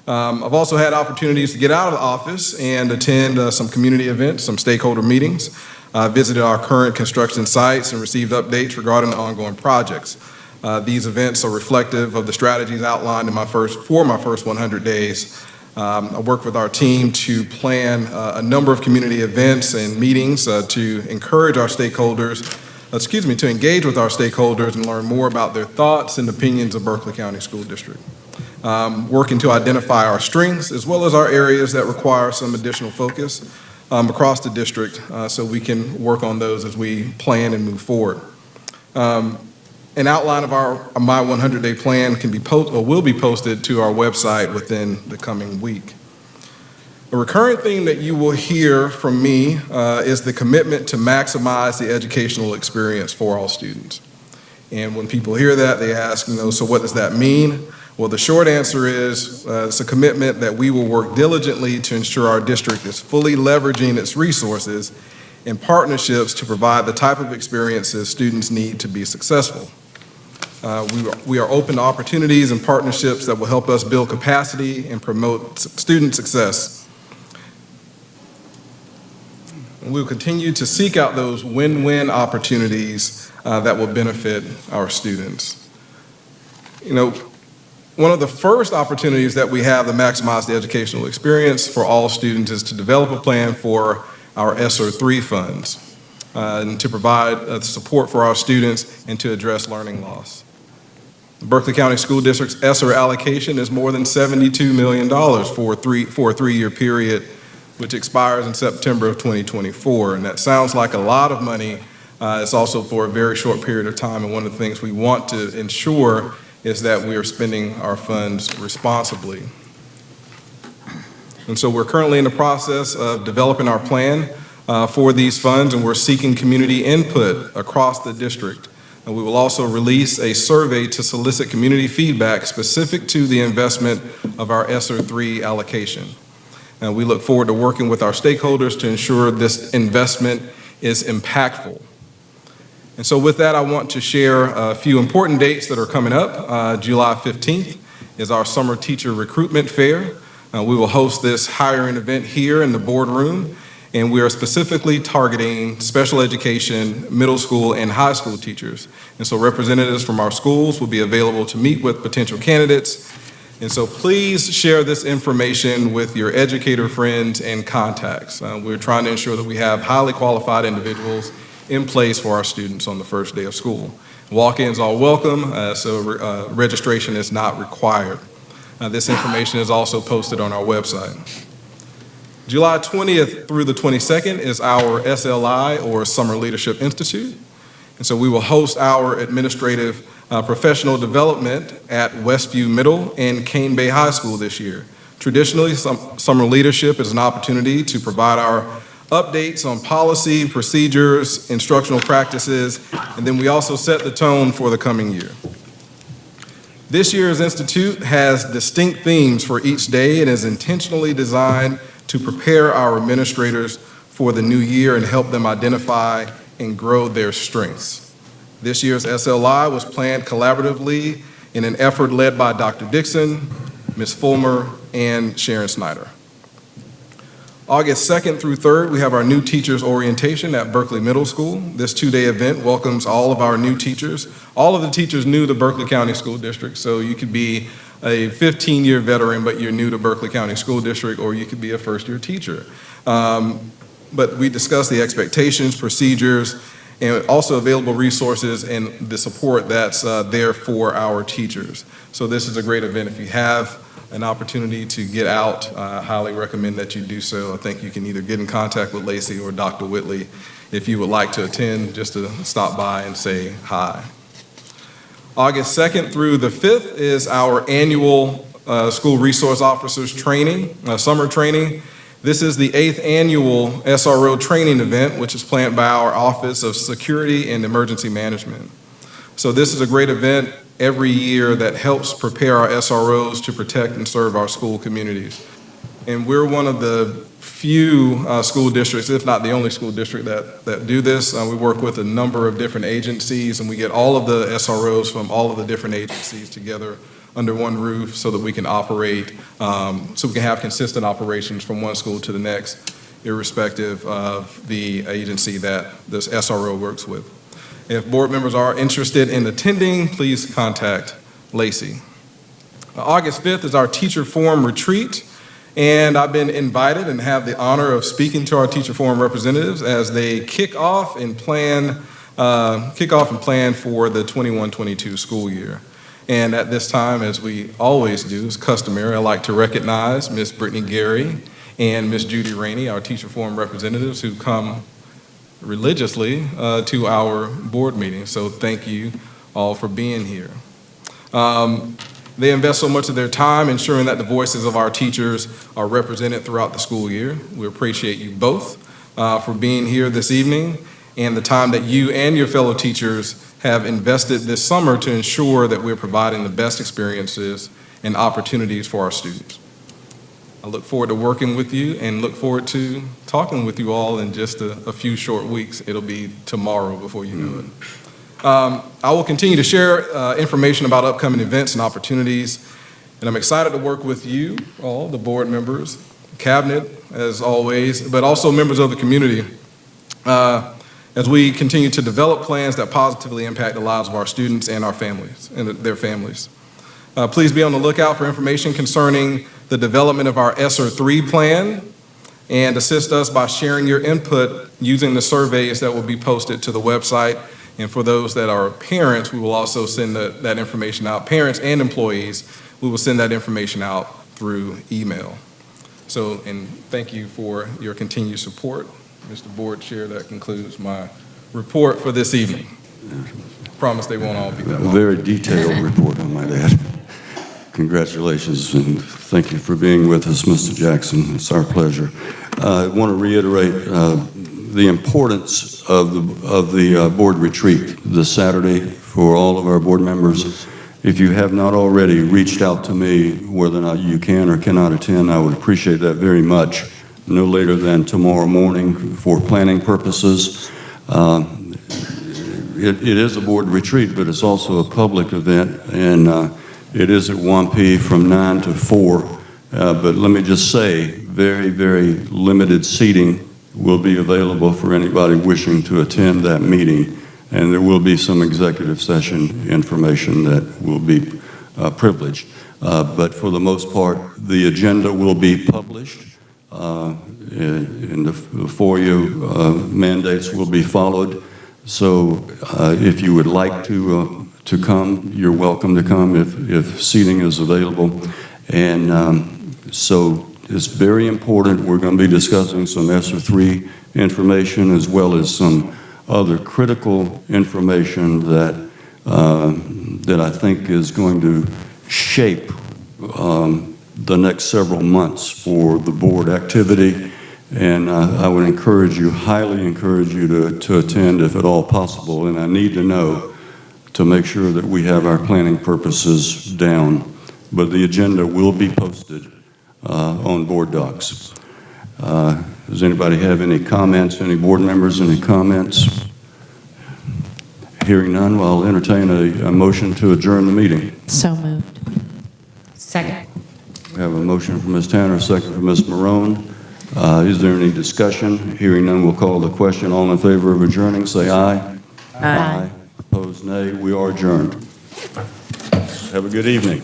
Speaker 21: I've also had opportunities to get out of the office and attend some community events, some stakeholder meetings, visited our current construction sites, and received updates regarding the ongoing projects. These events are reflective of the strategies outlined in my first 100 days. I worked with our team to plan a number of community events and meetings to encourage our stakeholders, to engage with our stakeholders and learn more about their thoughts and opinions of Berkeley County School District. Working to identify our strengths as well as our areas that require some additional focus across the district so we can work on those as we plan and move forward. An outline of my 100-day plan will be posted to our website within the coming week. A recurrent theme that you will hear from me is the commitment to maximize the educational experience for all students. And when people hear that, they ask, so what does that mean? Well, the short answer is it's a commitment that we will work diligently to ensure our district is fully leveraging its resources and partnerships to provide the type of experiences students need to be successful. We are open to opportunities and partnerships that will help us build capacity and promote student success. And we will continue to seek out those win-win opportunities that will benefit our students. One of the first opportunities that we have to maximize the educational experience for all students is to develop a plan for our ESSER 3 funds and to provide support for our students and to address learning loss. The Berkeley County School District's ESSER allocation is more than $72 million for a three-year period, which expires in September of 2024. And that sounds like a lot of money. It's also for a very short period of time. And one of the things we want to ensure is that we are spending our funds responsibly. And so we're currently in the process of developing our plan for these funds, and we're seeking community input across the district. And we will also release a survey to solicit community feedback specific to the investment of our ESSER 3 allocation. And we look forward to working with our stakeholders to ensure this investment is impactful. And so with that, I want to share a few important dates that are coming up. July 15th is our summer teacher recruitment fair. We will host this hiring event here in the boardroom, and we are specifically targeting special education, middle school, and high school teachers. And so representatives from our schools will be available to meet with potential candidates. And so please share this information with your educator friends and contacts. We're trying to ensure that we have highly qualified individuals in place for our students on the first day of school. Walk-ins are welcome, so registration is not required. This information is also posted on our website. July 20th through the 22nd is our SLI, or Summer Leadership Institute. And so we will host our administrative professional development at Westview Middle and Cane Bay High School this year. Traditionally, summer leadership is an opportunity to provide our updates on policy, procedures, instructional practices, and then we also set the tone for the coming year. This year's institute has distinct themes for each day and is intentionally designed to prepare our administrators for the new year and help them identify and grow their strengths. This year's SLI was planned collaboratively in an effort led by Dr. Dixon, Ms. Fulmer, and Sharon Snyder. August 2nd through 3rd, we have our new teachers orientation at Berkeley Middle School. This two-day event welcomes all of our new teachers. All of the teachers new to Berkeley County School District, so you could be a 15-year veteran, but you're new to Berkeley County School District, or you could be a first-year teacher. But we discuss the expectations, procedures, and also available resources and the support that's there for our teachers. So this is a great event. If you have an opportunity to get out, I highly recommend that you do so. I think you can either get in contact with Lacey or Dr. Whitley if you would like to attend, just to stop by and say hi. August 2nd through the 5th is our annual School Resource Officers training, summer training. This is the 8th annual SRO training event, which is planned by our Office of Security and Emergency Management. So this is a great event every year that helps prepare our SROs to protect and serve our school communities. And we're one of the few school districts, if not the only school district that do this. We work with a number of different agencies, and we get all of the SROs from all of the different agencies together under one roof so that we can operate, so we can have consistent operations from one school to the next, irrespective of the agency that this SRO works with. If board members are interested in attending, please contact Lacey. August 5th is our teacher forum retreat, and I've been invited and have the honor of speaking to our teacher forum representatives as they kick off and plan for the 21-22 school year. And at this time, as we always do, it's customary, I'd like to recognize Ms. Brittany Gary and Ms. Judy Rainey, our teacher forum representatives who come religiously to our board meeting. So thank you all for being here. They invest so much of their time ensuring that the voices of our teachers are represented throughout the school year. We appreciate you both for being here this evening and the time that you and your fellow teachers have invested this summer to ensure that we're providing the best experiences and opportunities for our students. I look forward to working with you and look forward to talking with you all in just a few short weeks. It'll be tomorrow before you know it. I will continue to share information about upcoming events and opportunities, and I'm excited to work with you all, the board members, cabinet, as always, but also members of the community as we continue to develop plans that positively impact the lives of our students and our families and their families. Please be on the lookout for information concerning the development of our ESSER 3 plan and assist us by sharing your input using the surveys that will be posted to the website. And for those that are parents, we will also send that information out. Parents and employees, we will send that information out through email. So, and thank you for your continued support. Mr. Board Chair, that concludes my report for this evening. Promise they won't all be that long.
Speaker 1: A very detailed report, I might add. Congratulations, and thank you for being with us, Mr. Jackson. It's our pleasure. I want to reiterate the importance of the board retreat this Saturday for all of our board members. If you have not already reached out to me, whether or not you can or cannot attend, I would appreciate that very much. No later than tomorrow morning for planning purposes. It is a board retreat, but it's also a public event, and it is at 1P from 9 to 4. But let me just say, very, very limited seating will be available for anybody wishing to attend that meeting. And there will be some executive session information that will be privileged. But for the most part, the agenda will be published. And the FOIA mandates will be followed. So if you would like to come, you're welcome to come if seating is available. And so it's very important. We're going to be discussing some ESSER 3 information as well as some other critical information that I think is going to shape the next several months for the board activity. And I would highly encourage you to attend if at all possible. And I need to know to make sure that we have our planning purposes down. But the agenda will be posted on board docs. Does anybody have any comments? Any board members, any comments? Hearing none, well, I'll entertain a motion to adjourn the meeting.
Speaker 2: So moved.
Speaker 3: Second.
Speaker 1: We have a motion from Ms. Tanner, a second from Ms. Marone. Is there any discussion? Hearing none, we'll call the question. All in favor of adjourning, say aye.
Speaker 2: Aye.
Speaker 1: Opposed, nay. We are adjourned. Have a good evening.